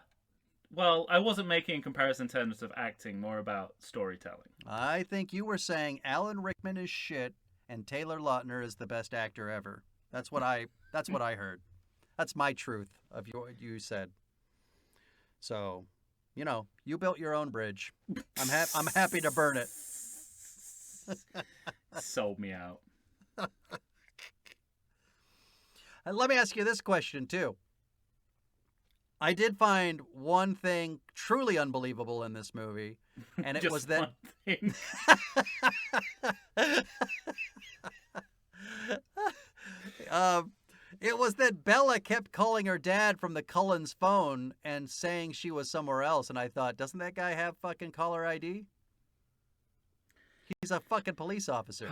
Well, I wasn't making a comparison in terms of acting, more about storytelling. I think you were saying Alan Rickman is shit and Taylor Lautner is the best actor ever. That's what I heard. That's my truth of what you said. So, you know, you built your own bridge. I'm happy to burn it. Sold me out. And let me ask you this question too. I did find one thing truly unbelievable in this movie, and it was that one thing. it was that Bella kept calling her dad from the Cullens phone and saying she was somewhere else, and I thought, doesn't that guy have fucking caller ID? He's a fucking police officer.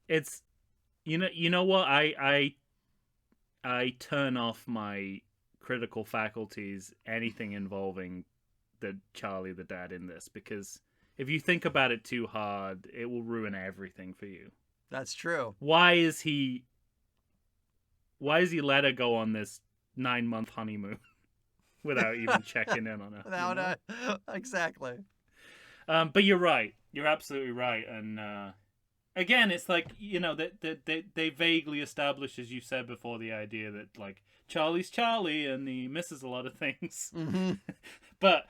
It's you know what, I turn off my critical faculties anything involving the Charlie the dad in this, because if you think about it too hard, it will ruin everything for you. That's true. Why is he let her go on this 9-month honeymoon without even checking in on her? Without exactly. But you're right. You're absolutely right. And again, it's like, you know, they vaguely establish, as you said before, the idea that, like, Charlie's Charlie and he misses a lot of things. Mm-hmm. But,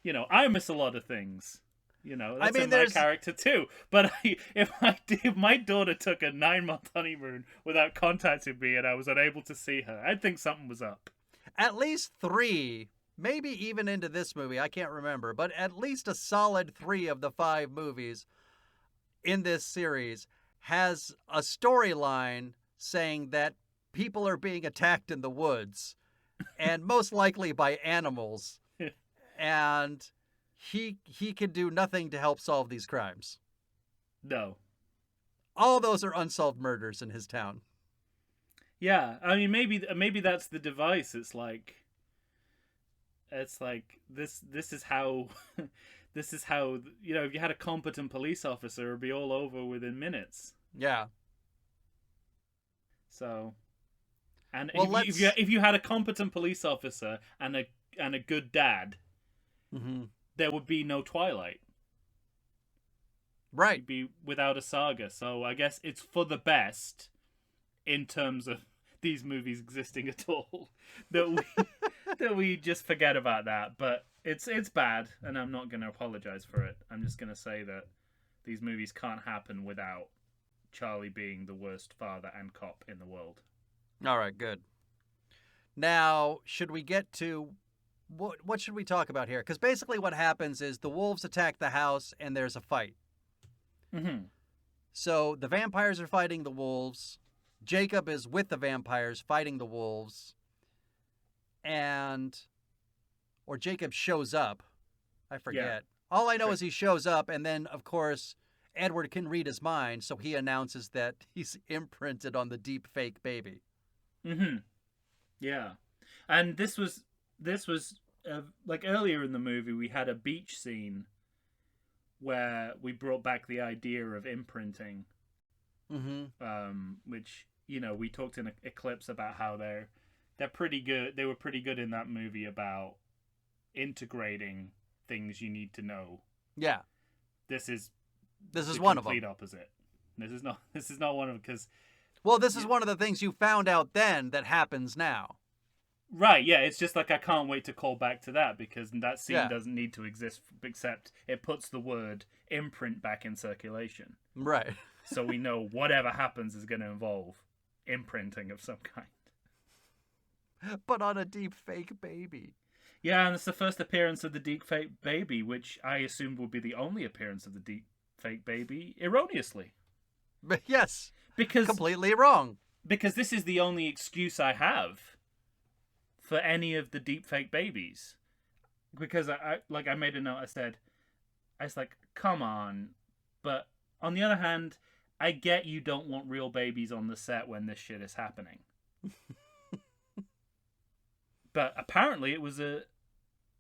you know, I miss a lot of things. You know, that's in my character too. But if my daughter took a 9-month honeymoon without contacting me and I was unable to see her, I'd think something was up. At least 3, maybe even into this movie, I can't remember, but at least a solid 3 of the 5 movies in this series has a storyline saying that people are being attacked in the woods, and most likely by animals, and he can do nothing to help solve these crimes. No. All those are unsolved murders in his town. Yeah, I mean, maybe that's the device. It's like this is how this is how, you know, if you had a competent police officer, it'd be all over within minutes. Yeah. So, and well, if you had a competent police officer and a good dad, mm-hmm. there would be no Twilight. Right. You'd be without a saga. So I guess it's for the best in terms of these movies existing at all that we just forget about that. But it's bad, and I'm not going to apologize for it. I'm just going to say that these movies can't happen without Charlie being the worst father and cop in the world. All right, good. Now, should we get to what should we talk about here? Because basically what happens is the wolves attack the house and there's a fight. Mm-hmm. So the vampires are fighting the wolves. Jacob is with the vampires fighting the wolves. Or Jacob shows up. I forget. Yeah. All I know is he shows up, and then, of course, Edward can read his mind, so he announces that he's imprinted on the deep fake baby. Mm-hmm. Yeah. And this was like earlier in the movie, we had a beach scene where we brought back the idea of imprinting, mm-hmm. Which we talked in Eclipse about how they're pretty good. They were pretty good in that movie about integrating things you need to know. Yeah. This is one of them. Complete opposite. This is not one of them because. Well, this is one of the things you found out then that happens now. Right, yeah, it's just like I can't wait to call back to that because that scene doesn't need to exist except it puts the word imprint back in circulation. Right. So we know whatever happens is going to involve imprinting of some kind. But on a deep fake baby. Yeah, and it's the first appearance of the deep fake baby, which I assumed would be the only appearance of the deep fake baby, erroneously. Yes. Because completely wrong. Because this is the only excuse I have for any of the deepfake babies, because I made a note. I was like, come on. But on the other hand, I get you don't want real babies on the set when this shit is happening. But apparently, it was an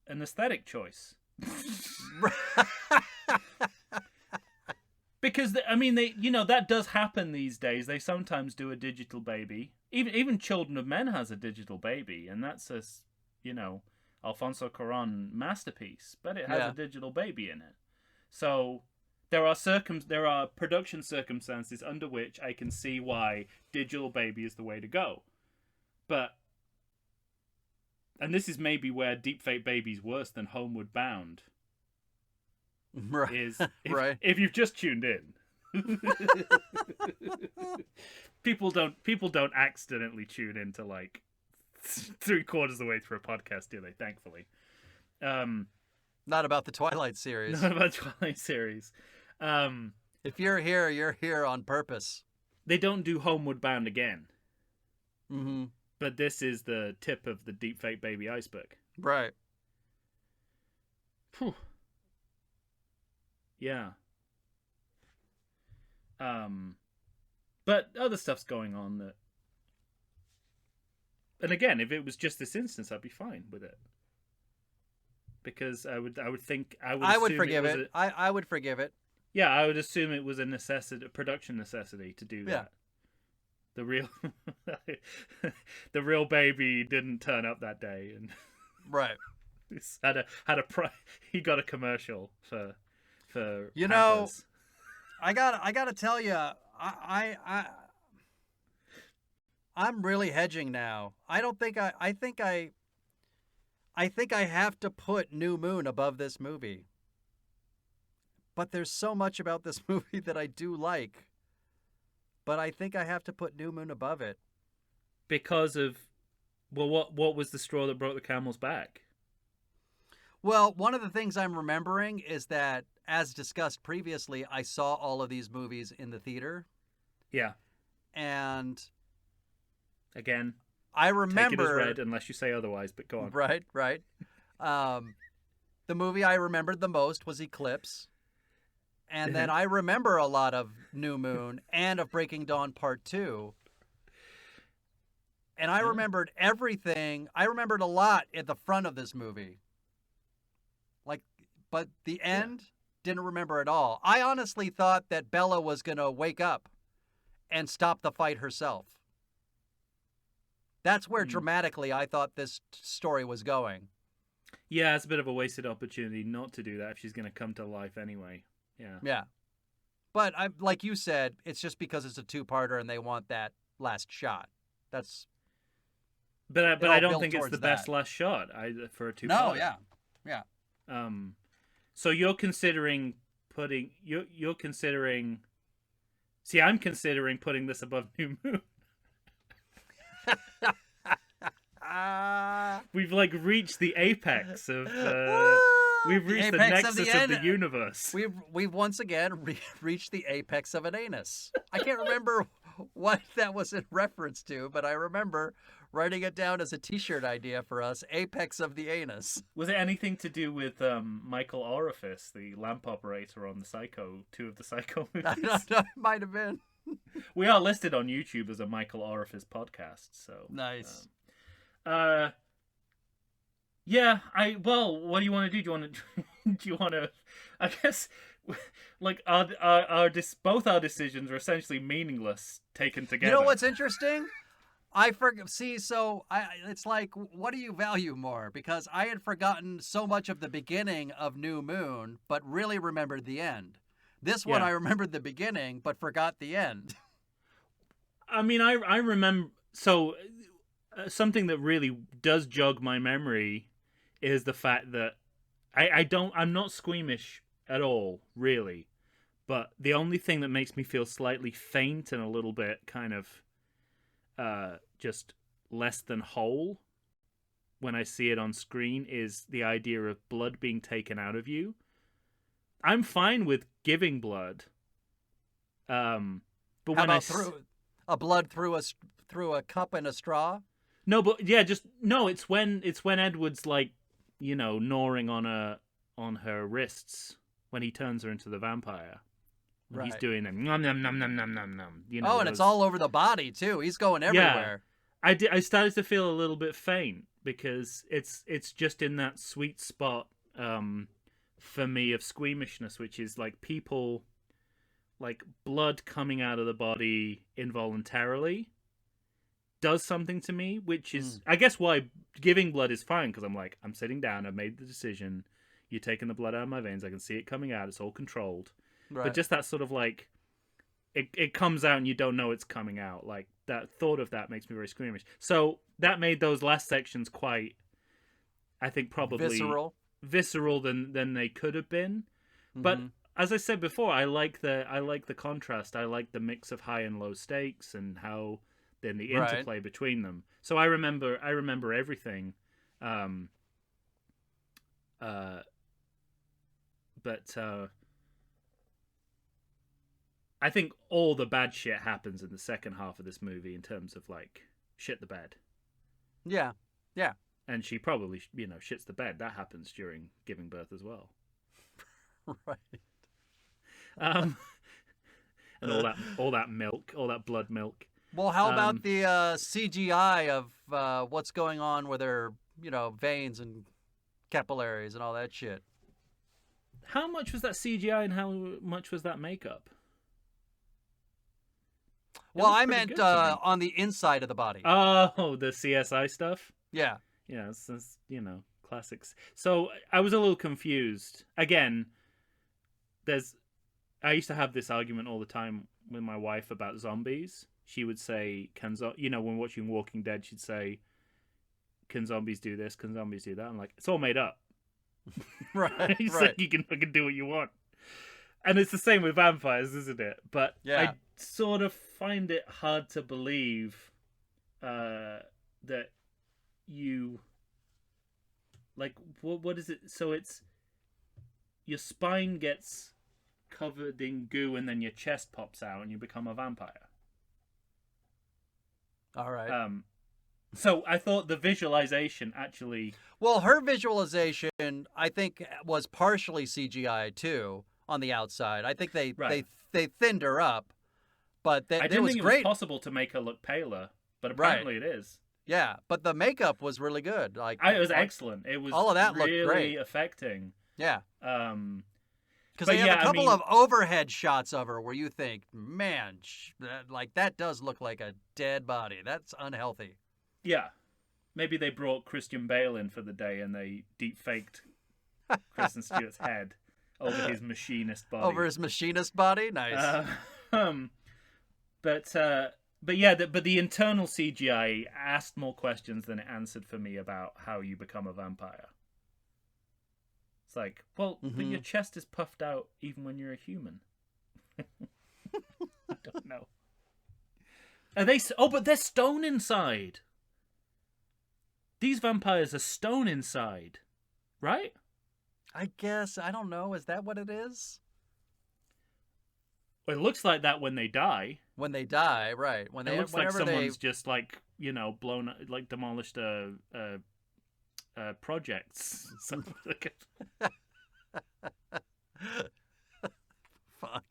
aesthetic choice. Because that does happen these days. They sometimes do a digital baby. Even Children of Men has a digital baby, and that's Alfonso Cuarón masterpiece. But it has a digital baby in it. So there are production circumstances under which I can see why digital baby is the way to go. And this is maybe where deepfake baby's worse than Homeward Bound. Right. If you've just tuned in. people don't accidentally tune in to like 3/4 of the way through a podcast, do they? Thankfully. Not about the Twilight series. Not about the Twilight series. If you're here on purpose. They don't do Homeward Bound again. Mm-hmm. But this is the tip of the deepfake baby iceberg. Right. Whew. Yeah. But other stuff's going on that. And again, if it was just this instance, I'd be fine with it. Because I would forgive it. I would forgive it. Yeah, I would assume it was a production necessity to do that. The real baby didn't turn up that day, and right. He got a commercial for Pampers. I gotta tell you, I'm really hedging now. I think I have to put New Moon above this movie. But there's so much about this movie that I do like. But I think I have to put New Moon above it. Because of, well, what was the straw that broke the camel's back? Well, one of the things I'm remembering is that, as discussed previously, I saw all of these movies in the theater. Yeah. And again, I remember... Take it as read unless you say otherwise, but go on. Right. The movie I remembered the most was Eclipse. And then I remember a lot of New Moon and of Breaking Dawn Part 2. And I remembered everything. I remembered a lot at the front of this movie. But the end, didn't remember at all. I honestly thought that Bella was going to wake up and stop the fight herself. That's where dramatically I thought this story was going. Yeah, it's a bit of a wasted opportunity not to do that if she's going to come to life anyway. Yeah. But like you said, it's just because it's a two-parter and they want that last shot. That's. But I don't think it's the best last shot for a two-parter. No, yeah. So you're considering putting you're considering. See, I'm considering putting this above New Moon. We've reached the apex of. We've reached the nexus of the universe. We've once again reached the apex of an anus. I can't remember what that was in reference to, but I remember writing it down as a T-shirt idea for us. Apex of the anus. Was it anything to do with Michael Orifice, the lamp operator on the two of the Psycho movies? No, it might have been. We are listed on YouTube as a Michael Orifice podcast. So nice. Yeah, what do you want to do? Do you want to I guess like both our decisions are essentially meaningless taken together. You know what's interesting? It's like, what do you value more? Because I had forgotten so much of the beginning of New Moon, but really remembered the end. This one, I remembered the beginning, but forgot the end. I mean, I remember. So something that really does jog my memory is the fact that I'm not squeamish at all, really. But the only thing that makes me feel slightly faint and a little bit kind of just less than whole when I see it on screen is the idea of blood being taken out of you. I'm fine with giving blood. But how about blood through a cup and a straw? No, but yeah, it's when Edward's like, gnawing on her wrists when he turns her into the vampire. Right. He's doing them nom nom nom nom nom nom nom. And it's all over the body too. He's going everywhere. Yeah. I started to feel a little bit faint because it's just in that sweet spot for me of squeamishness, which is like people, like blood coming out of the body involuntarily does something to me, which is I guess why giving blood is fine, because I'm sitting down, I've made the decision, you're taking the blood out of my veins, I can see it coming out, it's all controlled. Right. But just that sort of like it comes out and you don't know it's coming out, like that thought of that makes me very squeamish. So that made those last sections quite, I think, probably visceral than they could have been. But as I said before, I like the contrast. I like the mix of high and low stakes and how then the interplay between them. So I remember everything. But I think all the bad shit happens in the second half of this movie in terms of like shit the bed. Yeah. Yeah. And she probably, shits the bed. That happens during giving birth as well. Right. And all that milk, all that blood milk. Well, how about the CGI of what's going on with her, veins and capillaries and all that shit? How much was that CGI and how much was that makeup? Well, I meant on the inside of the body. Oh, the CSI stuff? Yeah. Yeah, it's classics. So I was a little confused. Again, I used to have this argument all the time with my wife about zombies. She would say, when watching Walking Dead, she'd say, can zombies do this? Can zombies do that? I'm like, it's all made up. Right. It's like you can fucking do what you want. And it's the same with vampires, isn't it? But yeah. I sort of find it hard to believe that you... Like, what is it? So it's... Your spine gets covered in goo and then your chest pops out and you become a vampire. All right. So I thought the visualization actually... Well, her visualization, I think, was partially CGI, too, on the outside. I think they thinned her up, but I didn't think it was possible to make her look paler, but apparently it is. Yeah, but the makeup was really good. It was excellent. It was all of that really looked great. Affecting. Yeah. Because they have a couple of overhead shots of her where you think, man, that does look like a dead body. That's unhealthy. Yeah. Maybe they brought Christian Bale in for the day and they deep faked Kristen Stewart's head over his machinist body. Over his machinist body? Nice. But the internal CGI asked more questions than it answered for me about how you become a vampire. It's like, well, but your chest is puffed out even when you're a human. I don't know. Are they? Oh, but they're stone inside. These vampires are stone inside, right? I guess. I don't know. Is that what it is? Well, it looks like that when they die. When they die, right? When it looks like someone's just like blown, like demolished projects. Something like it. Fine.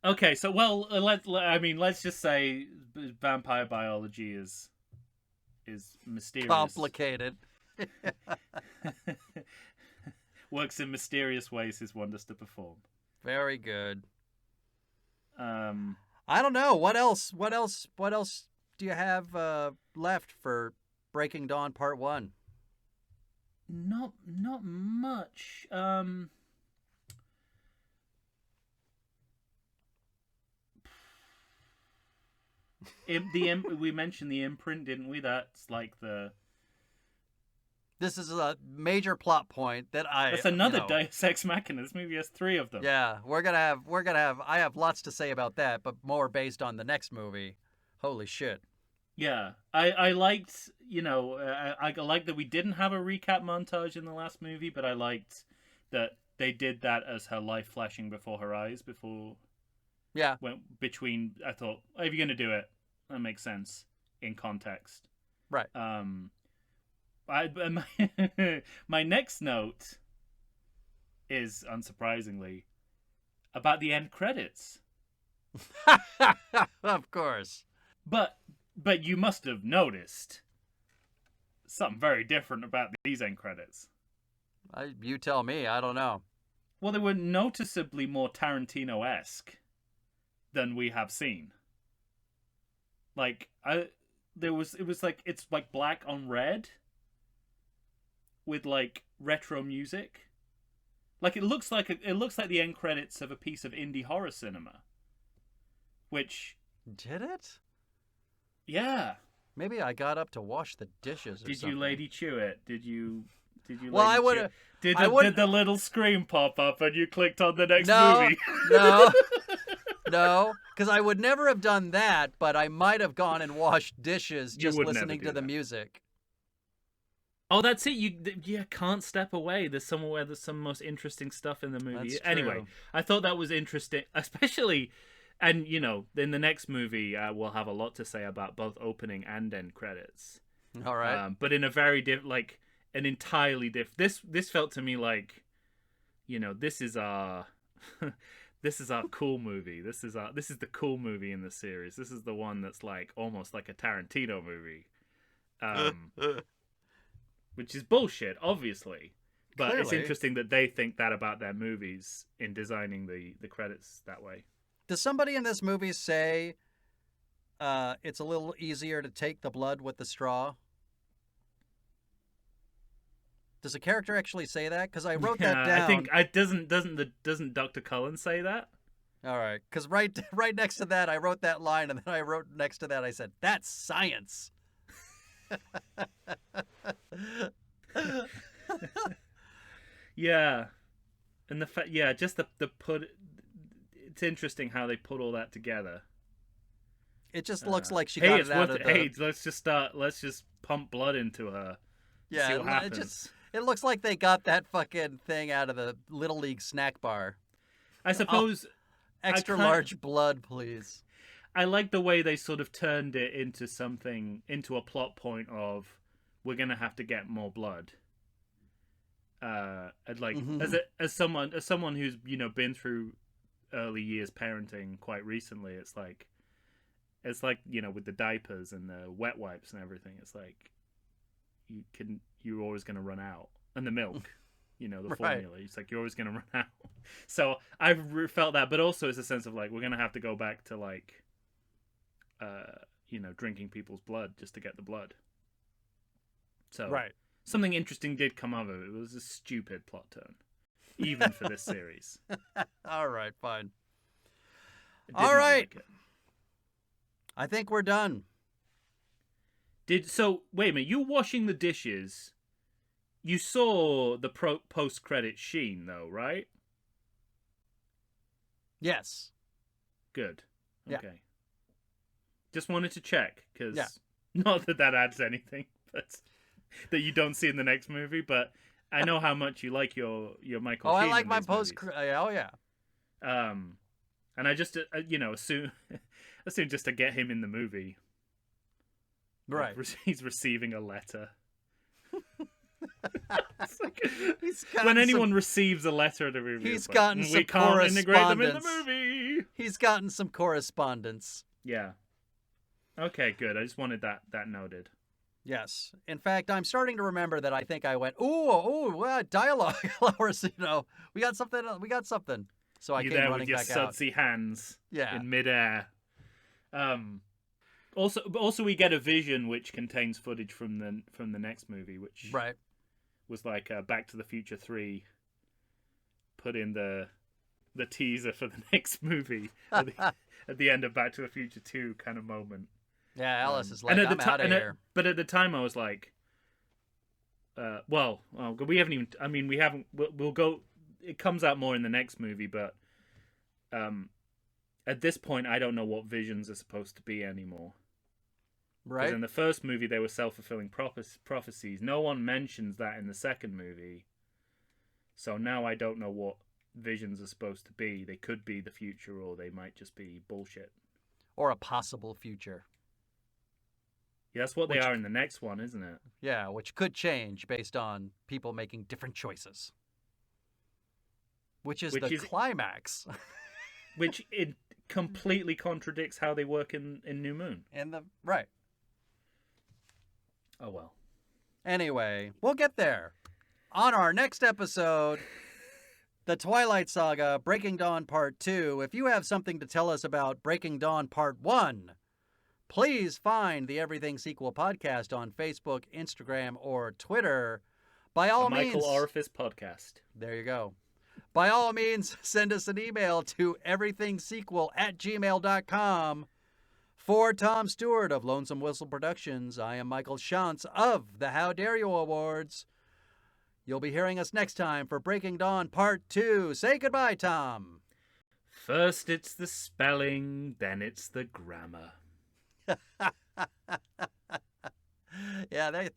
Okay, so let's just say vampire biology is mysterious, complicated. Works in mysterious ways his wonders to perform. Very good. I don't know. What else do you have left for Breaking Dawn Part 1? Not much. We mentioned the imprint, didn't we? That's like This is a major plot point that That's another Deus Ex Machina. This movie has 3 of them. Yeah, we're gonna have. I have lots to say about that, but more based on the next movie. Holy shit. Yeah, I liked, I liked that we didn't have a recap montage in the last movie, but I liked that they did that as her life flashing before her eyes before. Yeah. Went between. I thought, if you're gonna do it, that makes sense in context. Right. My next note is, unsurprisingly, about the end credits. Of course. But you must have noticed something very different about these end credits. You tell me. I don't know. Well, they were noticeably more Tarantino-esque than we have seen. Like, it was like, it's like black on red with like retro music. Like it looks like the end credits of a piece of indie horror cinema. Which did it? Yeah. Maybe I got up to wash the dishes or something. Did you lady chew it? Did you Well, I would have. Did the little screen pop up and you clicked on the next movie? No, because I would never have done that, but I might have gone and washed dishes just listening to the music. Oh, that's it. You can't step away. There's somewhere there's some most interesting stuff in the movie. That's anyway, true. I thought that was interesting, especially, and in the next movie, we'll have a lot to say about both opening and end credits. All right, but in a very an entirely different. This felt to me like, this is our. This is our cool movie. This is the cool movie in the series. This is the one that's like almost like a Tarantino movie, which is bullshit, obviously. But Clearly. It's interesting that they think that about their movies in designing the credits that way. Does somebody in this movie say it's a little easier to take the blood with the straw? Does a character actually say that? Because I wrote that down. I think doesn't Dr. Cullen say that? All right, because right next to that, I wrote that line, and then I wrote next to that, I said, "That's science." Yeah, and the fact, just the put. It's interesting how they put all that together. It just looks like she got it out of the... Hey, let's just pump blood into her. Yeah, see what happens. It looks like they got that fucking thing out of the Little League snack bar. I suppose... extra large blood, please. I like the way they sort of turned it into a plot point of, we're going to have to get more blood. And like, as someone who's, been through early years parenting quite recently, it's like, with the diapers and the wet wipes and everything, it's like, you're always going to run out. And the milk, the formula, it's like, you're always going to run out. So I've felt that, but also it's a sense of like, we're going to have to go back to like, drinking people's blood just to get the blood. So something interesting did come of it. It was a stupid plot turn, even for this series. All right, fine. All right. Like, I think we're done. Wait a minute, you washing the dishes, you saw the post-credit sheen though, right? Yes. Good. Yeah. Okay. Just wanted to check, because not that adds anything, but that you don't see in the next movie, but I know how much you like your Michael Sheen. I like my post. Oh yeah. And I just assume just to get him in the movie. Right. He's receiving a letter. Like, when anyone anyone receives a letter at a movie, he's gotten some correspondence. We can't integrate them in the movie. He's gotten some correspondence. Yeah. Okay, good. I just wanted that noted. Yes. In fact, I'm starting to remember that I think I went, dialogue hours, we got something. So I came running with your back out. sudsy hands Yeah. in midair. Also, we get a vision which contains footage from the next movie, which right. was like Back to the Future 3 put in the teaser for the next movie at the end of Back to the Future 2 kind of moment. Yeah, Alice is like, I'm out of here. But at the time I was like, we haven't even, I mean, we haven't, we'll go, it comes out more in the next movie, but at this point I don't know what visions are supposed to be anymore. Right. Because in the first movie they were self-fulfilling prophecies. No one mentions that in the second movie. So now I don't know what visions are supposed to be. They could be the future, or they might just be bullshit. Or a possible future. Yeah, that's what they are in the next one, isn't it? Yeah, which could change based on people making different choices. Which is the climax. Which it completely contradicts how they work in New Moon. Right. Oh well. Anyway, we'll get there. On our next episode, The Twilight Saga, Breaking Dawn Part 2. If you have something to tell us about Breaking Dawn Part 1, please find the Everything Sequel podcast on Facebook, Instagram, or Twitter. By all means... Michael Orifice Podcast. There you go. By all means, send us an email to everythingsequel@gmail.com. For Tom Stewart of Lonesome Whistle Productions, I am Michael Shantz of the How Dare You Awards. You'll be hearing us next time for Breaking Dawn Part 2. Say goodbye, Tom. First it's the spelling, then it's the grammar. Yeah,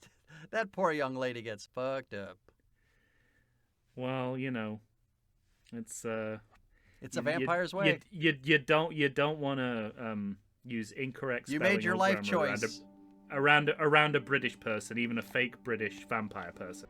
that poor young lady gets fucked up. Well, it's a vampire's way. You don't want to use incorrect spelling. You made your life choice around a British person, even a fake British vampire person.